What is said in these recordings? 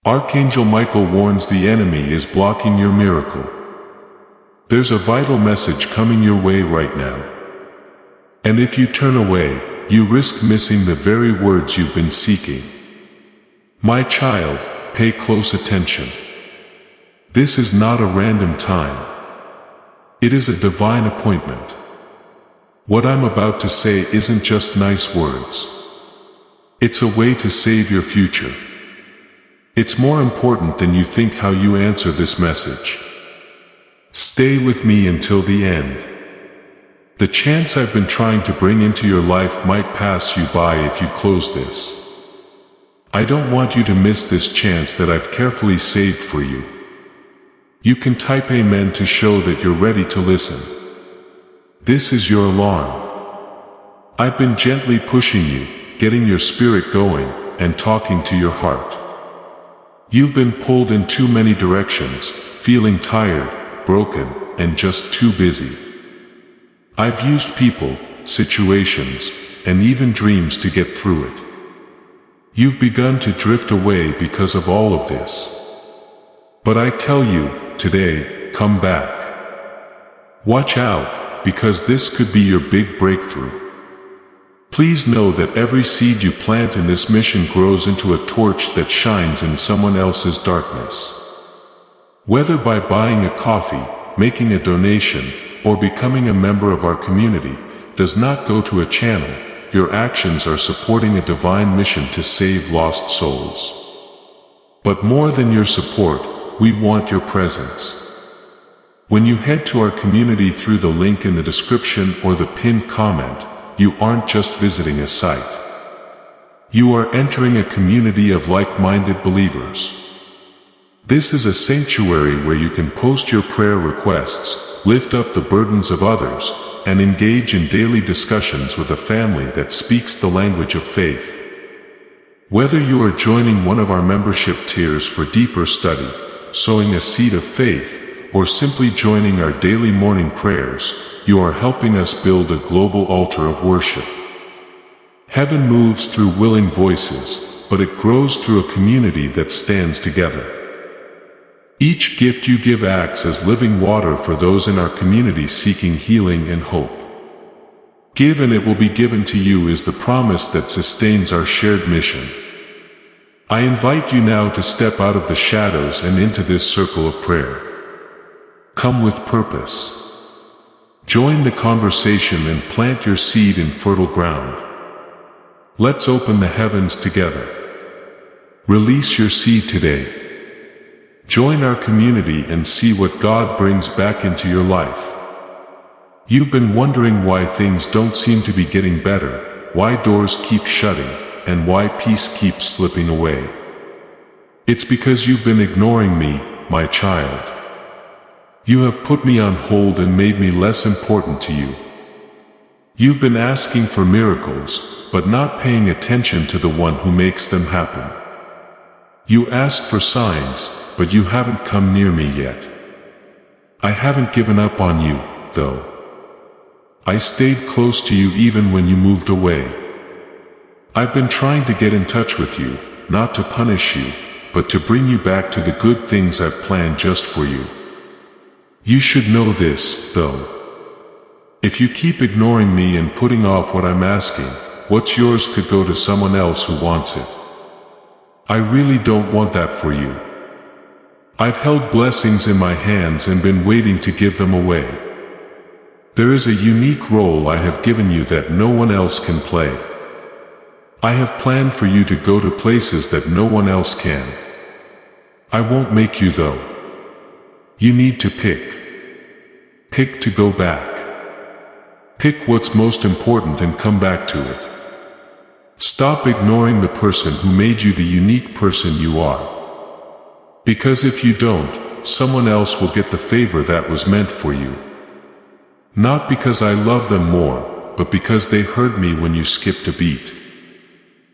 Archangel Michael warns the enemy is blocking your miracle. There's a vital message coming your way right now. And if you turn away, you risk missing the very words you've been seeking. My child, pay close attention. This is not a random time. It is a divine appointment. What I'm about to say isn't just nice words. It's a way to save your future. It's more important than you think how you answer this message. Stay with me until the end. The chance I've been trying to bring into your life might pass you by if you close this. I don't want you to miss this chance that I've carefully saved for you. You can type Amen to show that you're ready to listen. This is your alarm. I've been gently pushing you, getting your spirit going, and talking to your heart. You've been pulled in too many directions, feeling tired, broken, and just too busy. I've used people, situations, and even dreams to get through it. You've begun to drift away because of all of this. But I tell you, today, come back. Watch out, because this could be your big breakthrough. Please know that every seed you plant in this mission grows into a torch that shines in someone else's darkness. Whether by buying a coffee, making a donation, or becoming a member of our community, does not go to a channel. Your actions are supporting a divine mission to save lost souls. But more than your support, we want your presence. When you head to our community through the link in the description or the pinned comment, you aren't just visiting a site. You are entering a community of like-minded believers. This is a sanctuary where you can post your prayer requests, lift up the burdens of others, and engage in daily discussions with a family that speaks the language of faith. Whether you are joining one of our membership tiers for deeper study, sowing a seed of faith, or simply joining our daily morning prayers, you are helping us build a global altar of worship. Heaven moves through willing voices, but it grows through a community that stands together. Each gift you give acts as living water for those in our community seeking healing and hope. Give and it will be given to you is the promise that sustains our shared mission. I invite you now to step out of the shadows and into this circle of prayer. Come with purpose. Join the conversation and plant your seed in fertile ground. Let's open the heavens together. Release your seed today. Join our community and see what God brings back into your life. You've been wondering why things don't seem to be getting better, why doors keep shutting, and why peace keeps slipping away. It's because you've been ignoring me, my child. You have put me on hold and made me less important to you. You've been asking for miracles, but not paying attention to the one who makes them happen. You ask for signs, but you haven't come near me yet. I haven't given up on you, though. I stayed close to you even when you moved away. I've been trying to get in touch with you, not to punish you, but to bring you back to the good things I've planned just for you. You should know this, though. If you keep ignoring me and putting off what I'm asking, what's yours could go to someone else who wants it. I really don't want that for you. I've held blessings in my hands and been waiting to give them away. There is a unique role I have given you that no one else can play. I have planned for you to go to places that no one else can. I won't make you though. You need to pick. Pick to go back. Pick what's most important and come back to it. Stop ignoring the person who made you the unique person you are. Because if you don't, someone else will get the favor that was meant for you. Not because I love them more, but because they heard me when you skipped a beat.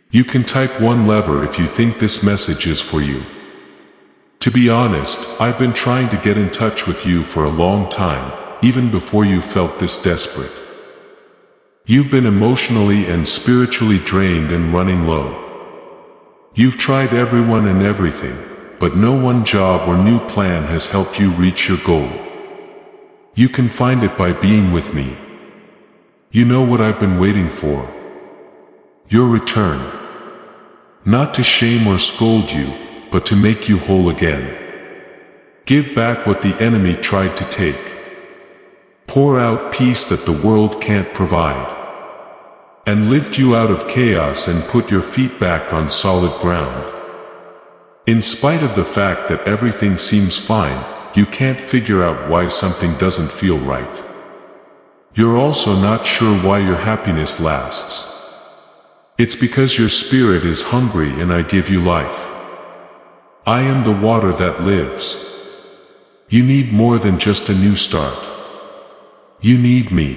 You can type one lever if you think this message is for you. To be honest, I've been trying to get in touch with you for a long time, even before you felt this desperate. You've been emotionally and spiritually drained and running low. You've tried everyone and everything, but no one job or new plan has helped you reach your goal. You can find it by being with me. You know what I've been waiting for. Your return. Not to shame or scold you, but to make you whole again. Give back what the enemy tried to take. Pour out peace that the world can't provide. And lift you out of chaos and put your feet back on solid ground. In spite of the fact that everything seems fine, you can't figure out why something doesn't feel right. You're also not sure why your happiness lasts. It's because your spirit is hungry and I give you life. I am the water that lives. You need more than just a new start. You need me.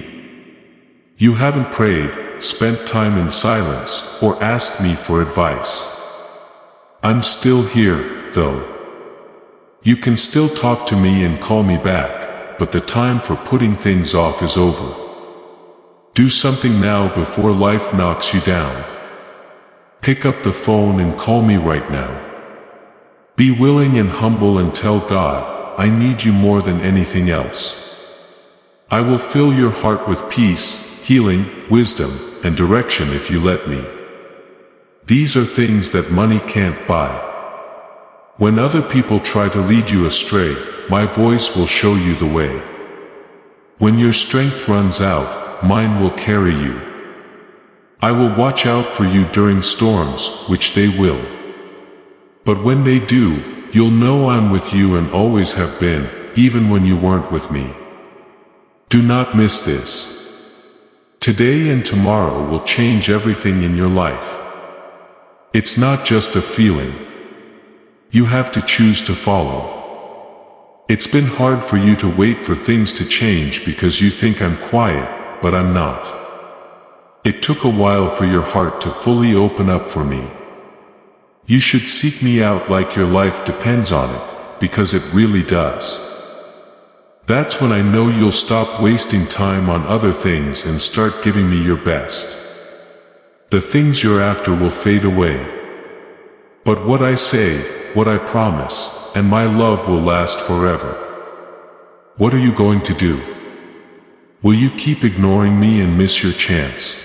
You haven't prayed, spent time in silence, or asked me for advice. I'm still here, though. You can still talk to me and call me back, but the time for putting things off is over. Do something now before life knocks you down. Pick up the phone and call me right now. Be willing and humble and tell God, I need you more than anything else. I will fill your heart with peace, healing, wisdom, and direction if you let me. These are things that money can't buy. When other people try to lead you astray, my voice will show you the way. When your strength runs out, mine will carry you. I will watch out for you during storms, which they will. But when they do, you'll know I'm with you and always have been, even when you weren't with me. Do not miss this. Today and tomorrow will change everything in your life. It's not just a feeling. You have to choose to follow. It's been hard for you to wait for things to change because you think I'm quiet, but I'm not. It took a while for your heart to fully open up for me. You should seek me out like your life depends on it, because it really does. That's when I know you'll stop wasting time on other things and start giving me your best. The things you're after will fade away. But what I say, what I promise, and my love will last forever. What are you going to do? Will you keep ignoring me and miss your chance?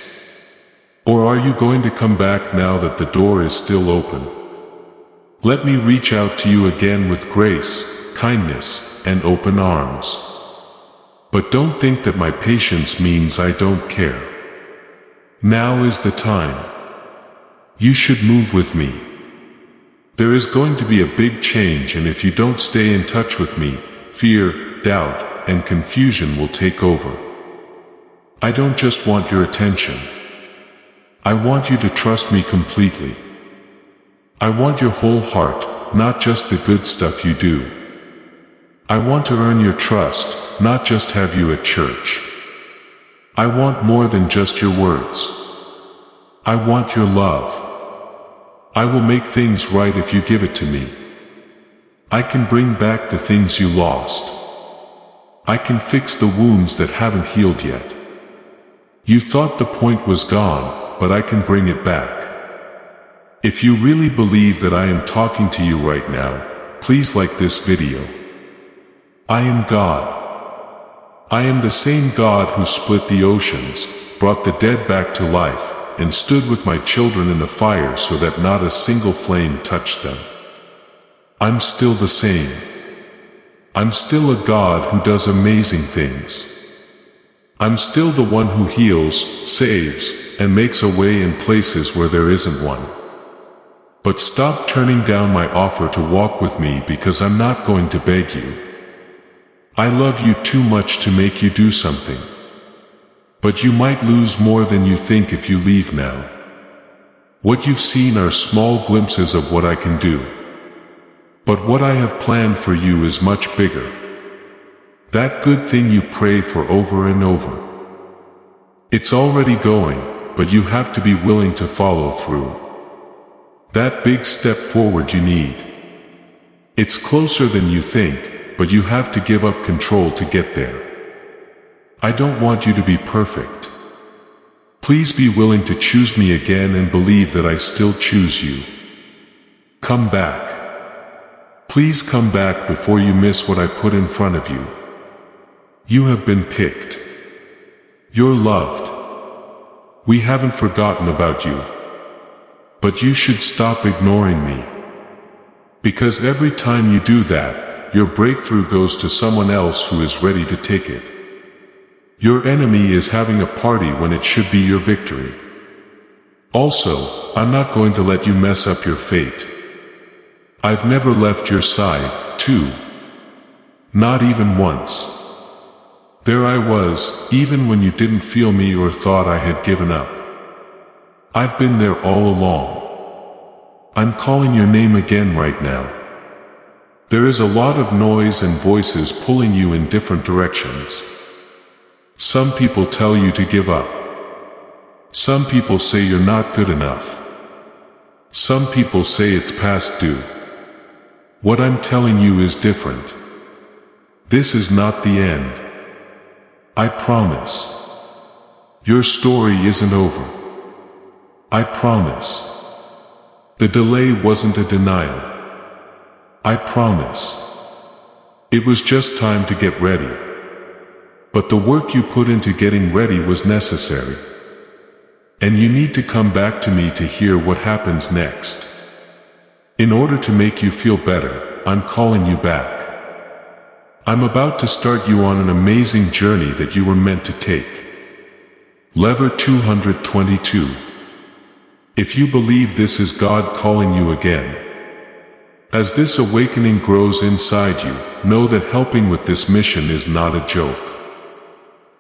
Or are you going to come back now that the door is still open? Let me reach out to you again with grace, kindness, and open arms. But don't think that my patience means I don't care. Now is the time. You should move with me. There is going to be a big change, and if you don't stay in touch with me, fear, doubt, and confusion will take over. I don't just want your attention. I want you to trust me completely. I want your whole heart, not just the good stuff you do. I want to earn your trust, not just have you at church. I want more than just your words. I want your love. I will make things right if you give it to me. I can bring back the things you lost. I can fix the wounds that haven't healed yet. You thought the point was gone, but I can bring it back. If you really believe that I am talking to you right now, please like this video. I am God. I am the same God who split the oceans, brought the dead back to life, and stood with my children in the fire so that not a single flame touched them. I'm still the same. I'm still a God who does amazing things. I'm still the one who heals, saves, and makes a way in places where there isn't one. But stop turning down my offer to walk with me, because I'm not going to beg you. I love you too much to make you do something. But you might lose more than you think if you leave now. What you've seen are small glimpses of what I can do. But what I have planned for you is much bigger. That good thing you pray for over and over. It's already going, but you have to be willing to follow through. That big step forward you need. It's closer than you think, but you have to give up control to get there. I don't want you to be perfect. Please be willing to choose me again and believe that I still choose you. Come back. Please come back before you miss what I put in front of you. You have been picked. You're loved. We haven't forgotten about you. But you should stop ignoring me. Because every time you do that, your breakthrough goes to someone else who is ready to take it. Your enemy is having a party when it should be your victory. Also, I'm not going to let you mess up your fate. I've never left your side, too. Not even once. There I was, even when you didn't feel me or thought I had given up. I've been there all along. I'm calling your name again right now. There is a lot of noise and voices pulling you in different directions. Some people tell you to give up. Some people say you're not good enough. Some people say it's past due. What I'm telling you is different. This is not the end. I promise. Your story isn't over. I promise. The delay wasn't a denial. I promise. It was just time to get ready. But the work you put into getting ready was necessary. And you need to come back to me to hear what happens next. In order to make you feel better, I'm calling you back. I'm about to start you on an amazing journey that you were meant to take. Lever 222. If you believe this is God calling you again. As this awakening grows inside you, know that helping with this mission is not a joke.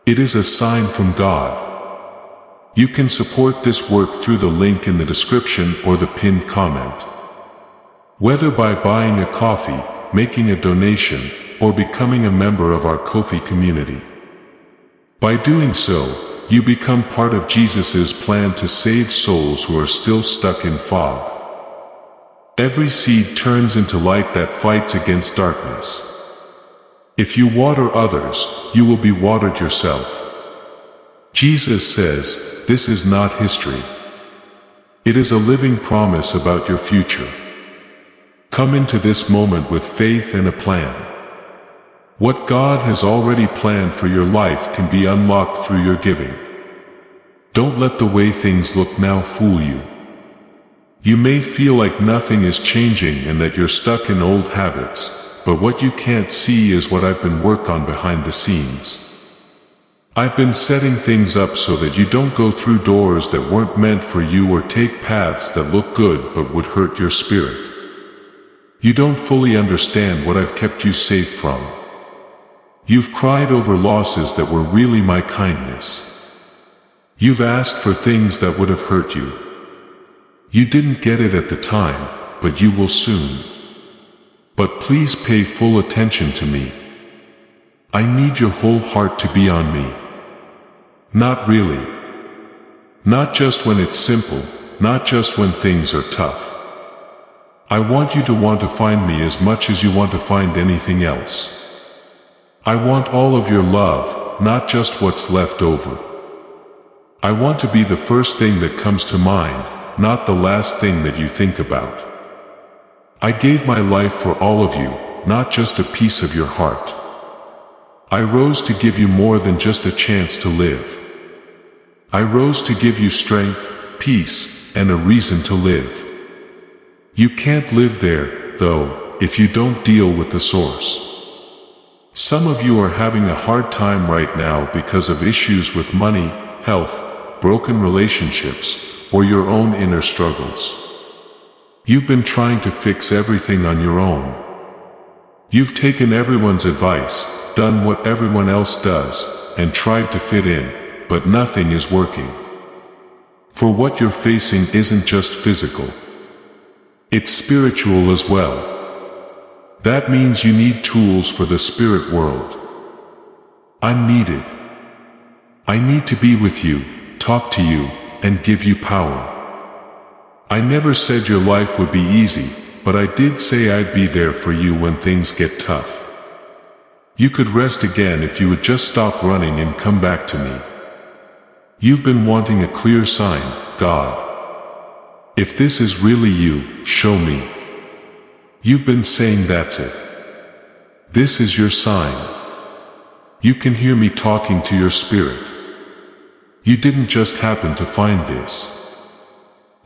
It is a sign from God. You can support this work through the link in the description or the pinned comment. Whether by buying a coffee, making a donation, or becoming a member of our Ko-fi community. By doing so, you become part of Jesus' plan to save souls who are still stuck in fog. Every seed turns into light that fights against darkness. If you water others, you will be watered yourself. Jesus says, this is not history. It is a living promise about your future. Come into this moment with faith and a plan. What God has already planned for your life can be unlocked through your giving. Don't let the way things look now fool you. You may feel like nothing is changing and that you're stuck in old habits. But what you can't see is what I've been working on behind the scenes. I've been setting things up so that you don't go through doors that weren't meant for you or take paths that look good but would hurt your spirit. You don't fully understand what I've kept you safe from. You've cried over losses that were really my kindness. You've asked for things that would have hurt you. You didn't get it at the time, but you will soon. But please pay full attention to me. I need your whole heart to be on me. Not really. Not just when it's simple, not just when things are tough. I want you to want to find me as much as you want to find anything else. I want all of your love, not just what's left over. I want to be the first thing that comes to mind, not the last thing that you think about. I gave my life for all of you, not just a piece of your heart. I rose to give you more than just a chance to live. I rose to give you strength, peace, and a reason to live. You can't live there, though, if you don't deal with the source. Some of you are having a hard time right now because of issues with money, health, broken relationships, or your own inner struggles. You've been trying to fix everything on your own. You've taken everyone's advice, done what everyone else does, and tried to fit in, but nothing is working. For what you're facing isn't just physical. It's spiritual as well. That means you need tools for the spirit world. I'm needed. I need to be with you, talk to you, and give you power. I never said your life would be easy, but I did say I'd be there for you when things get tough. You could rest again if you would just stop running and come back to me. You've been wanting a clear sign, God. If this is really you, show me. You've been saying that's it. This is your sign. You can hear me talking to your spirit. You didn't just happen to find this.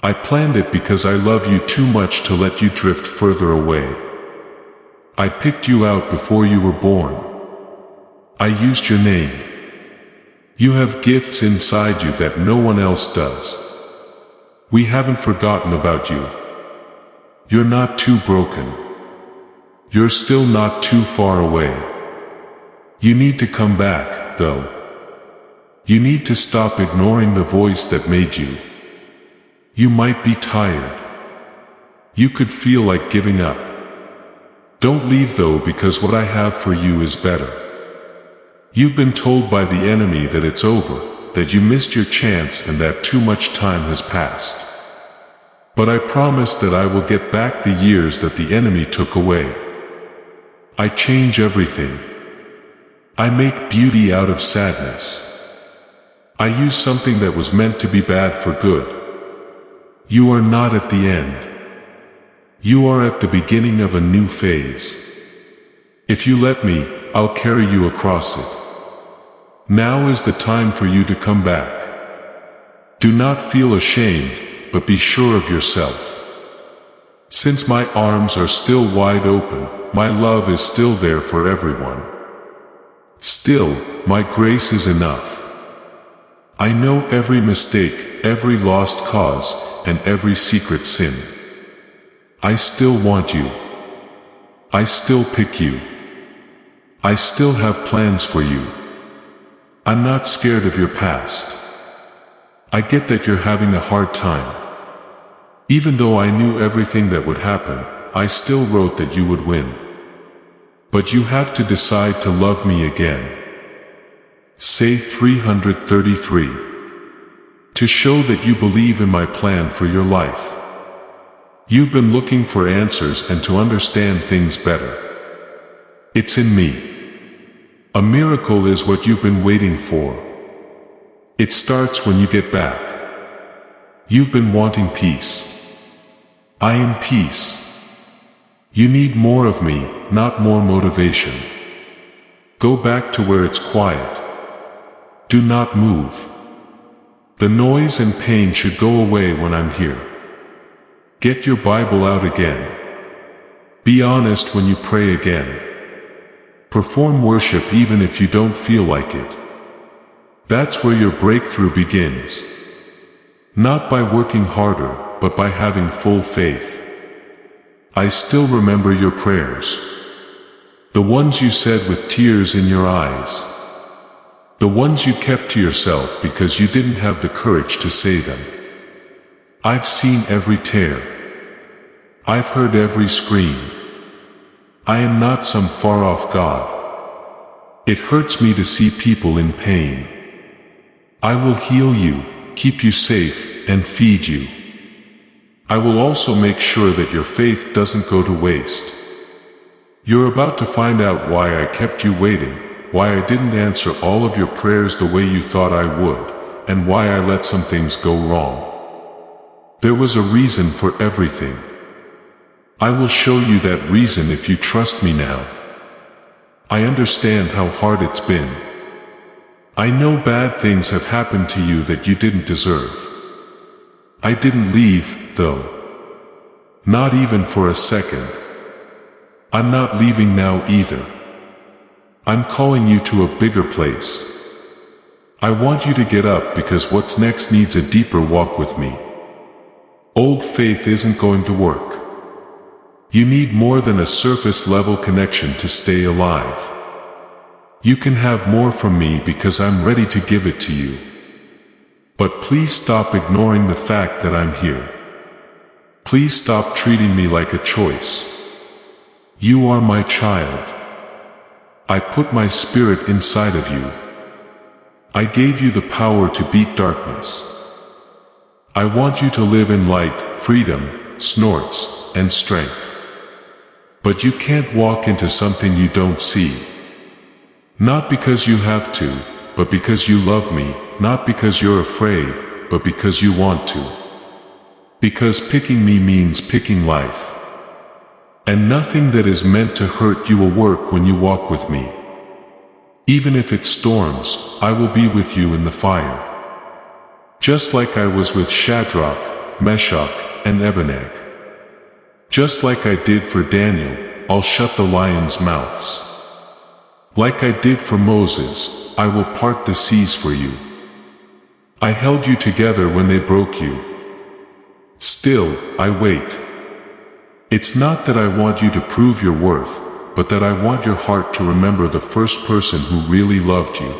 I planned it because I love you too much to let you drift further away. I picked you out before you were born. I used your name. You have gifts inside you that no one else does. We haven't forgotten about you. You're not too broken. You're still not too far away. You need to come back, though. You need to stop ignoring the voice that made you. You might be tired. You could feel like giving up. Don't leave though, because what I have for you is better. You've been told by the enemy that it's over, that you missed your chance and that too much time has passed. But I promise that I will get back the years that the enemy took away. I change everything. I make beauty out of sadness. I use something that was meant to be bad for good. You are not at the end. You are at the beginning of a new phase. If you let me, I'll carry you across it. Now is the time for you to come back. Do not feel ashamed, but be sure of yourself. Since my arms are still wide open, my love is still there for everyone. Still, my grace is enough. I know every mistake, every lost cause, and every secret sin. I still want you. I still pick you. I still have plans for you. I'm not scared of your past. I get that you're having a hard time. Even though I knew everything that would happen, I still wrote that you would win. But you have to decide to love me again. Say 333. To show that you believe in my plan for your life. You've been looking for answers and to understand things better. It's in me. A miracle is what you've been waiting for. It starts when you get back. You've been wanting peace. I am peace. You need more of me, not more motivation. Go back to where it's quiet. Do not move. The noise and pain should go away when I'm here. Get your Bible out again. Be honest when you pray again. Perform worship even if you don't feel like it. That's where your breakthrough begins. Not by working harder, but by having full faith. I still remember your prayers. The ones you said with tears in your eyes. The ones you kept to yourself because you didn't have the courage to say them. I've seen every tear. I've heard every scream. I am not some far-off God. It hurts me to see people in pain. I will heal you, keep you safe, and feed you. I will also make sure that your faith doesn't go to waste. You're about to find out why I kept you waiting, why I didn't answer all of your prayers the way you thought I would, and why I let some things go wrong. There was a reason for everything. I will show you that reason if you trust me now. I understand how hard it's been. I know bad things have happened to you that you didn't deserve. I didn't leave, though. Not even for a second. I'm not leaving now either. I'm calling you to a bigger place. I want you to get up because what's next needs a deeper walk with me. Old faith isn't going to work. You need more than a surface-level connection to stay alive. You can have more from me because I'm ready to give it to you. But please stop ignoring the fact that I'm here. Please stop treating me like a choice. You are my child. I put my spirit inside of you. I gave you the power to beat darkness. I want you to live in light, freedom, snorts, and strength. But you can't walk into something you don't see. Not because you have to, but because you love me, not because you're afraid, but because you want to. Because picking me means picking life. And nothing that is meant to hurt you will work when you walk with me. Even if it storms, I will be with you in the fire. Just like I was with Shadrach, Meshach, and Abednego. Just like I did for Daniel, I'll shut the lions' mouths. Like I did for Moses, I will part the seas for you. I held you together when they broke you. Still, I wait. It's not that I want you to prove your worth, but that I want your heart to remember the first person who really loved you.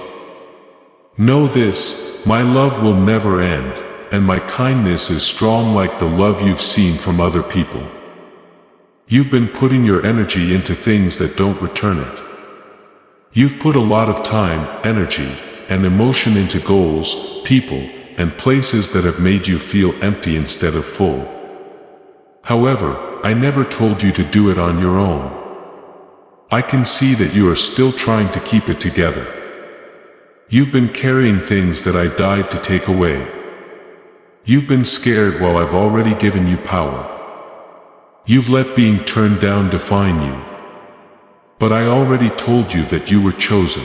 Know this, my love will never end, and my kindness is strong like the love you've seen from other people. You've been putting your energy into things that don't return it. You've put a lot of time, energy, and emotion into goals, people, and places that have made you feel empty instead of full. However, I never told you to do it on your own. I can see that you are still trying to keep it together. You've been carrying things that I died to take away. You've been scared while I've already given you power. You've let being turned down define you. But I already told you that you were chosen.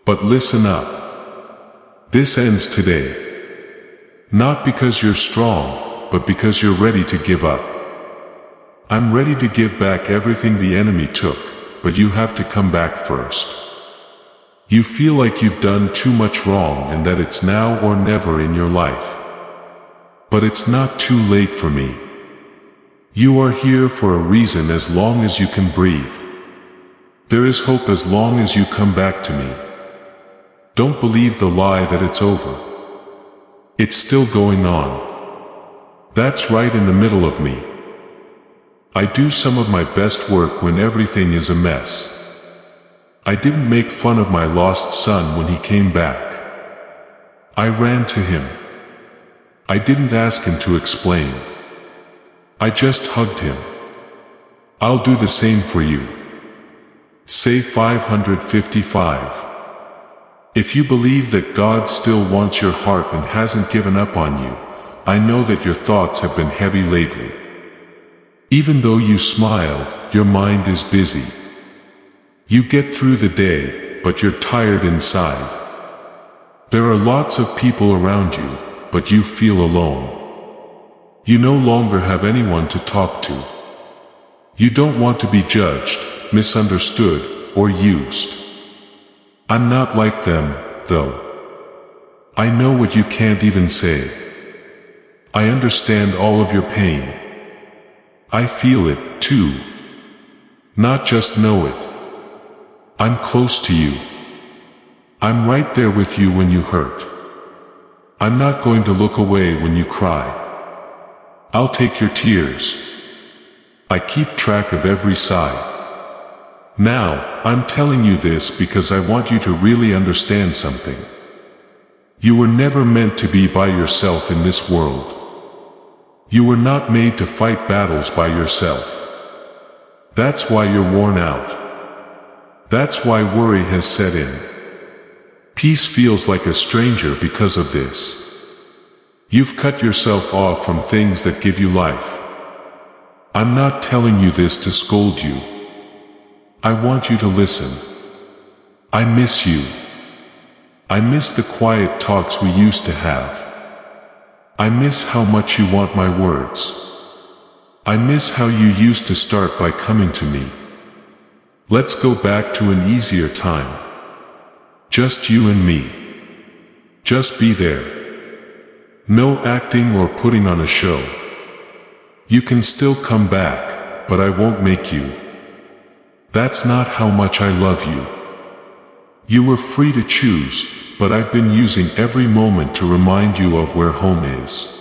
But listen up. This ends today. Not because you're strong, but because you're ready to give up. I'm ready to give back everything the enemy took, but you have to come back first. You feel like you've done too much wrong and that it's now or never in your life. But it's not too late for me. You are here for a reason as long as you can breathe. There is hope as long as you come back to me. Don't believe the lie that it's over. It's still going on. That's right in the middle of me. I do some of my best work when everything is a mess. I didn't make fun of my lost son when he came back. I ran to him. I didn't ask him to explain. I just hugged him. I'll do the same for you. Say 555. If you believe that God still wants your heart and hasn't given up on you, I know that your thoughts have been heavy lately. Even though you smile, your mind is busy. You get through the day, but you're tired inside. There are lots of people around you, but you feel alone. You no longer have anyone to talk to. You don't want to be judged, misunderstood, or used. I'm not like them, though. I know what you can't even say. I understand all of your pain. I feel it, too. Not just know it. I'm close to you. I'm right there with you when you hurt. I'm not going to look away when you cry. I'll take your tears. I keep track of every sigh. Now, I'm telling you this because I want you to really understand something. You were never meant to be by yourself in this world. You were not made to fight battles by yourself. That's why you're worn out. That's why worry has set in. Peace feels like a stranger because of this. You've cut yourself off from things that give you life. I'm not telling you this to scold you. I want you to listen. I miss you. I miss the quiet talks we used to have. I miss how much you want my words. I miss how you used to start by coming to me. Let's go back to an easier time. Just you and me. Just be there. No acting or putting on a show. You can still come back, but I won't make you. That's not how much I love you. You were free to choose, but I've been using every moment to remind you of where home is.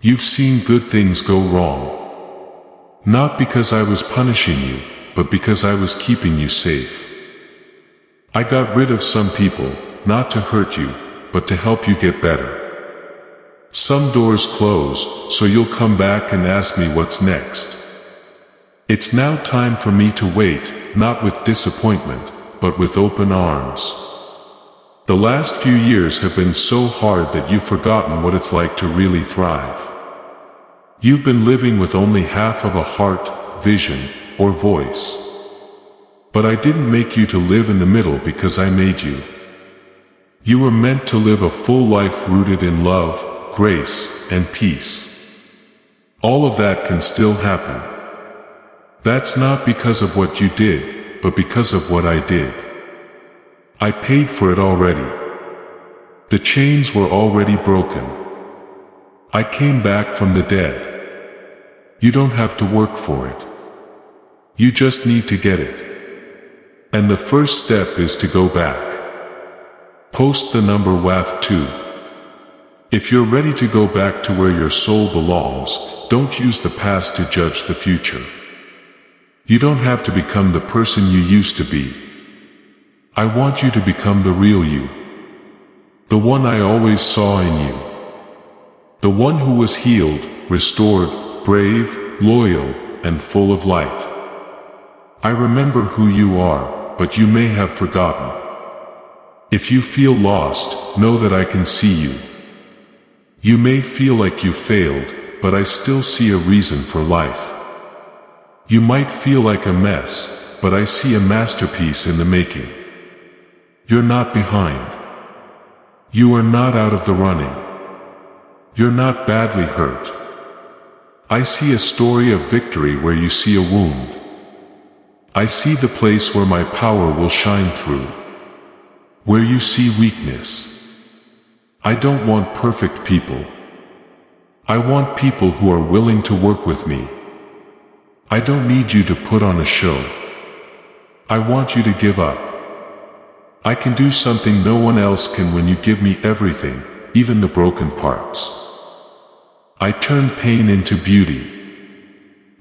You've seen good things go wrong. Not because I was punishing you, but because I was keeping you safe. I got rid of some people, not to hurt you, but to help you get better. Some doors close, so you'll come back and ask me what's next. It's now time for me to wait, not with disappointment, but with open arms. The last few years have been so hard that you've forgotten what it's like to really thrive. You've been living with only half of a heart, vision, or voice. But I didn't make you to live in the middle because I made you. You were meant to live a full life rooted in love, grace, and peace. All of that can still happen. That's not because of what you did, but because of what I did. I paid for it already. The chains were already broken. I came back from the dead. You don't have to work for it. You just need to get it. And the first step is to go back. Post the number WAF2. If you're ready to go back to where your soul belongs, don't use the past to judge the future. You don't have to become the person you used to be. I want you to become the real you. The one I always saw in you. The one who was healed, restored, brave, loyal, and full of light. I remember who you are, but you may have forgotten. If you feel lost, know that I can see you. You may feel like you failed, but I still see a reason for life. You might feel like a mess, but I see a masterpiece in the making. You're not behind. You are not out of the running. You're not badly hurt. I see a story of victory where you see a wound. I see the place where my power will shine through. Where you see weakness. I don't want perfect people. I want people who are willing to work with me. I don't need you to put on a show. I want you to give up. I can do something no one else can when you give me everything, even the broken parts. I turn pain into beauty.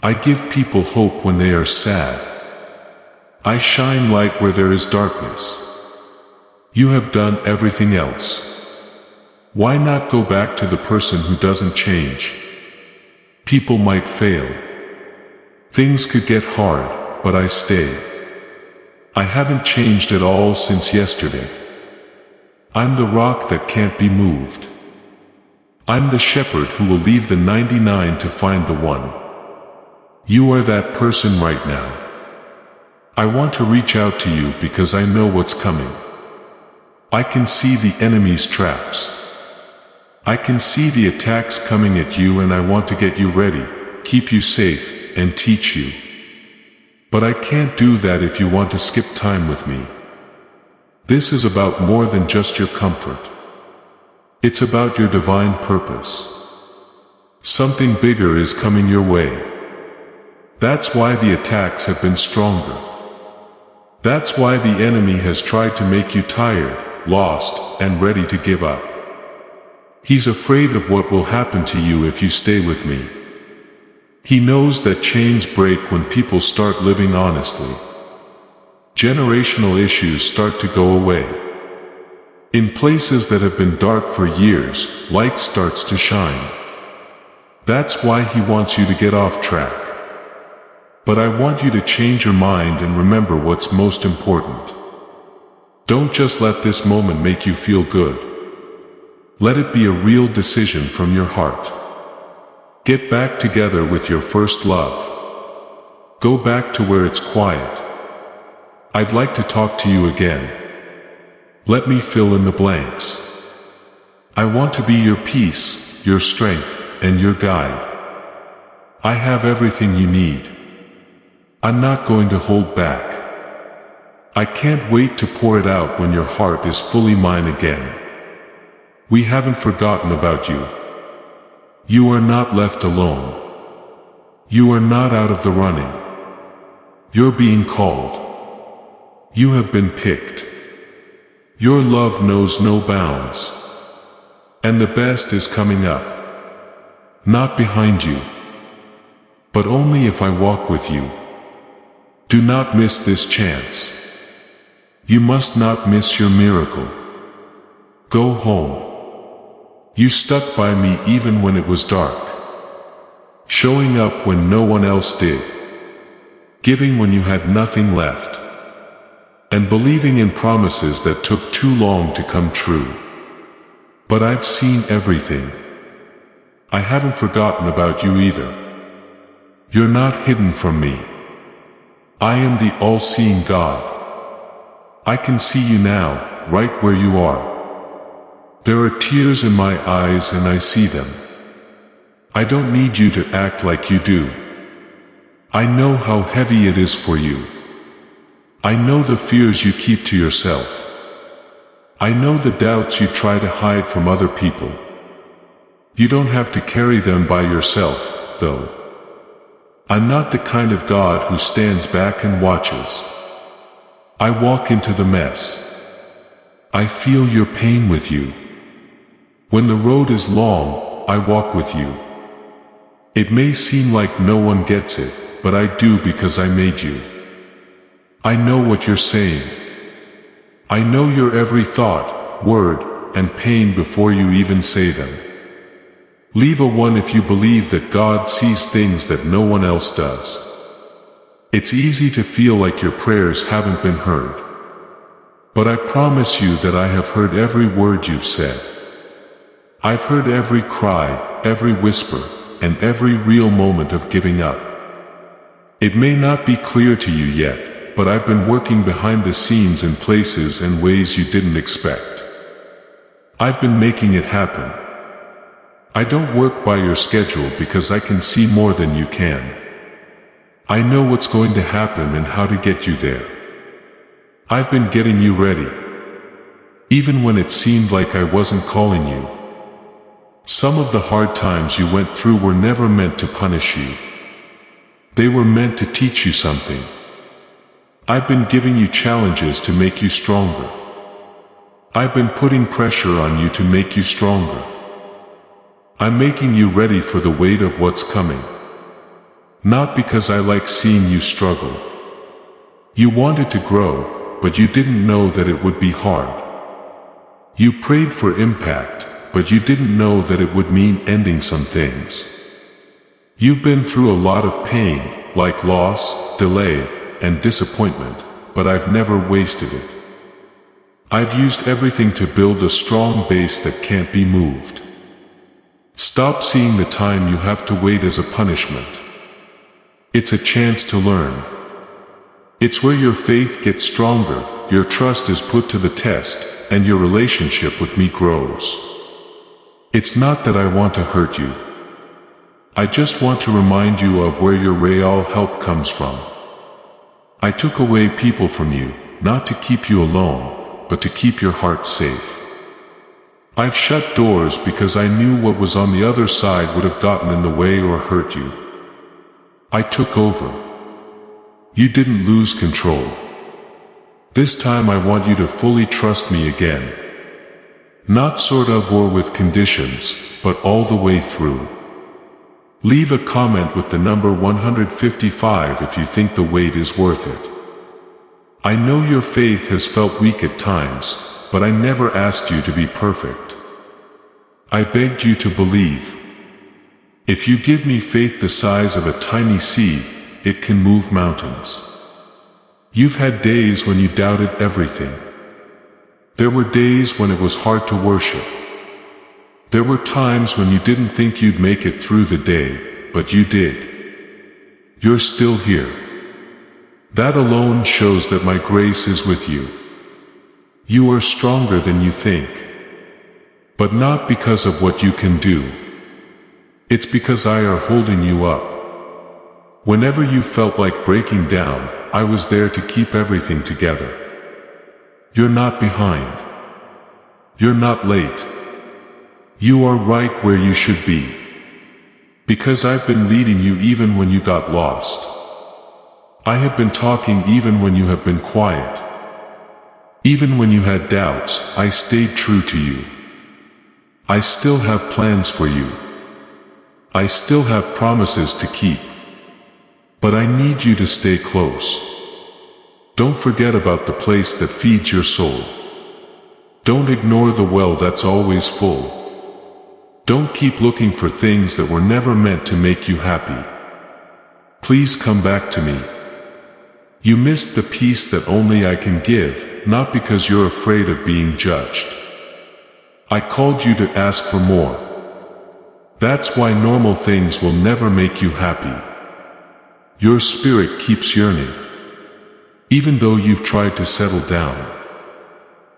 I give people hope when they are sad. I shine light where there is darkness. You have done everything else. Why not go back to the person who doesn't change? People might fail. Things could get hard, but I stay. I haven't changed at all since yesterday. I'm the rock that can't be moved. I'm the shepherd who will leave the 99 to find the one. You are that person right now. I want to reach out to you because I know what's coming. I can see the enemy's traps. I can see the attacks coming at you, and I want to get you ready, keep you safe, and teach you. But I can't do that if you want to skip time with me. This is about more than just your comfort. It's about your divine purpose. Something bigger is coming your way. That's why the attacks have been stronger. That's why the enemy has tried to make you tired, lost, and ready to give up. He's afraid of what will happen to you if you stay with me. He knows that chains break when people start living honestly. Generational issues start to go away. In places that have been dark for years, light starts to shine. That's why he wants you to get off track. But I want you to change your mind and remember what's most important. Don't just let this moment make you feel good. Let it be a real decision from your heart. Get back together with your first love. Go back to where it's quiet. I'd like to talk to you again. Let me fill in the blanks. I want to be your peace, your strength, and your guide. I have everything you need. I'm not going to hold back. I can't wait to pour it out when your heart is fully mine again. We haven't forgotten about you. You are not left alone. You are not out of the running. You're being called. You have been picked. Your love knows no bounds. And the best is coming up. Not behind you. But only if I walk with you. Do not miss this chance. You must not miss your miracle. Go home. You stuck by me even when it was dark. Showing up when no one else did. Giving when you had nothing left. And believing in promises that took too long to come true. But I've seen everything. I haven't forgotten about you either. You're not hidden from me. I am the all-seeing God. I can see you now, right where you are. There are tears in my eyes and I see them. I don't need you to act like you do. I know how heavy it is for you. I know the fears you keep to yourself. I know the doubts you try to hide from other people. You don't have to carry them by yourself, though. I'm not the kind of God who stands back and watches. I walk into the mess. I feel your pain with you. When the road is long, I walk with you. It may seem like no one gets it, but I do because I made you. I know what you're saying. I know your every thought, word, and pain before you even say them. Leave a 1 if you believe that God sees things that no one else does. It's easy to feel like your prayers haven't been heard. But I promise you that I have heard every word you've said. I've heard every cry, every whisper, and every real moment of giving up. It may not be clear to you yet, but I've been working behind the scenes in places and ways you didn't expect. I've been making it happen. I don't work by your schedule because I can see more than you can. I know what's going to happen and how to get you there. I've been getting you ready. Even when it seemed like I wasn't calling you. Some of the hard times you went through were never meant to punish you. They were meant to teach you something. I've been giving you challenges to make you stronger. I've been putting pressure on you to make you stronger. I'm making you ready for the weight of what's coming. Not because I like seeing you struggle. You wanted to grow, but you didn't know that it would be hard. You prayed for impact, but you didn't know that it would mean ending some things. You've been through a lot of pain, like loss, delay, and disappointment, but I've never wasted it. I've used everything to build a strong base that can't be moved. Stop seeing the time you have to wait as a punishment. It's a chance to learn. It's where your faith gets stronger, your trust is put to the test, and your relationship with me grows. It's not that I want to hurt you. I just want to remind you of where your real help comes from. I took away people from you, not to keep you alone, but to keep your heart safe. I've shut doors because I knew what was on the other side would have gotten in the way or hurt you. I took over. You didn't lose control. This time I want you to fully trust me again. Not sort of or with conditions, but all the way through. Leave a comment with the number 155 if you think the wait is worth it. I know your faith has felt weak at times, but I never asked you to be perfect. I begged you to believe. If you give me faith the size of a tiny seed, it can move mountains. You've had days when you doubted everything. There were days when it was hard to worship. There were times when you didn't think you'd make it through the day, but you did. You're still here. That alone shows that my grace is with you. You are stronger than you think. But not because of what you can do. It's because I are holding you up. Whenever you felt like breaking down, I was there to keep everything together. You're not behind. You're not late. You are right where you should be. Because I've been leading you even when you got lost. I have been talking even when you have been quiet. Even when you had doubts, I stayed true to you. I still have plans for you. I still have promises to keep. But I need you to stay close. Don't forget about the place that feeds your soul. Don't ignore the well that's always full. Don't keep looking for things that were never meant to make you happy. Please come back to me. You missed the peace that only I can give, not because you're afraid of being judged. I called you to ask for more. That's why normal things will never make you happy. Your spirit keeps yearning. Even though you've tried to settle down.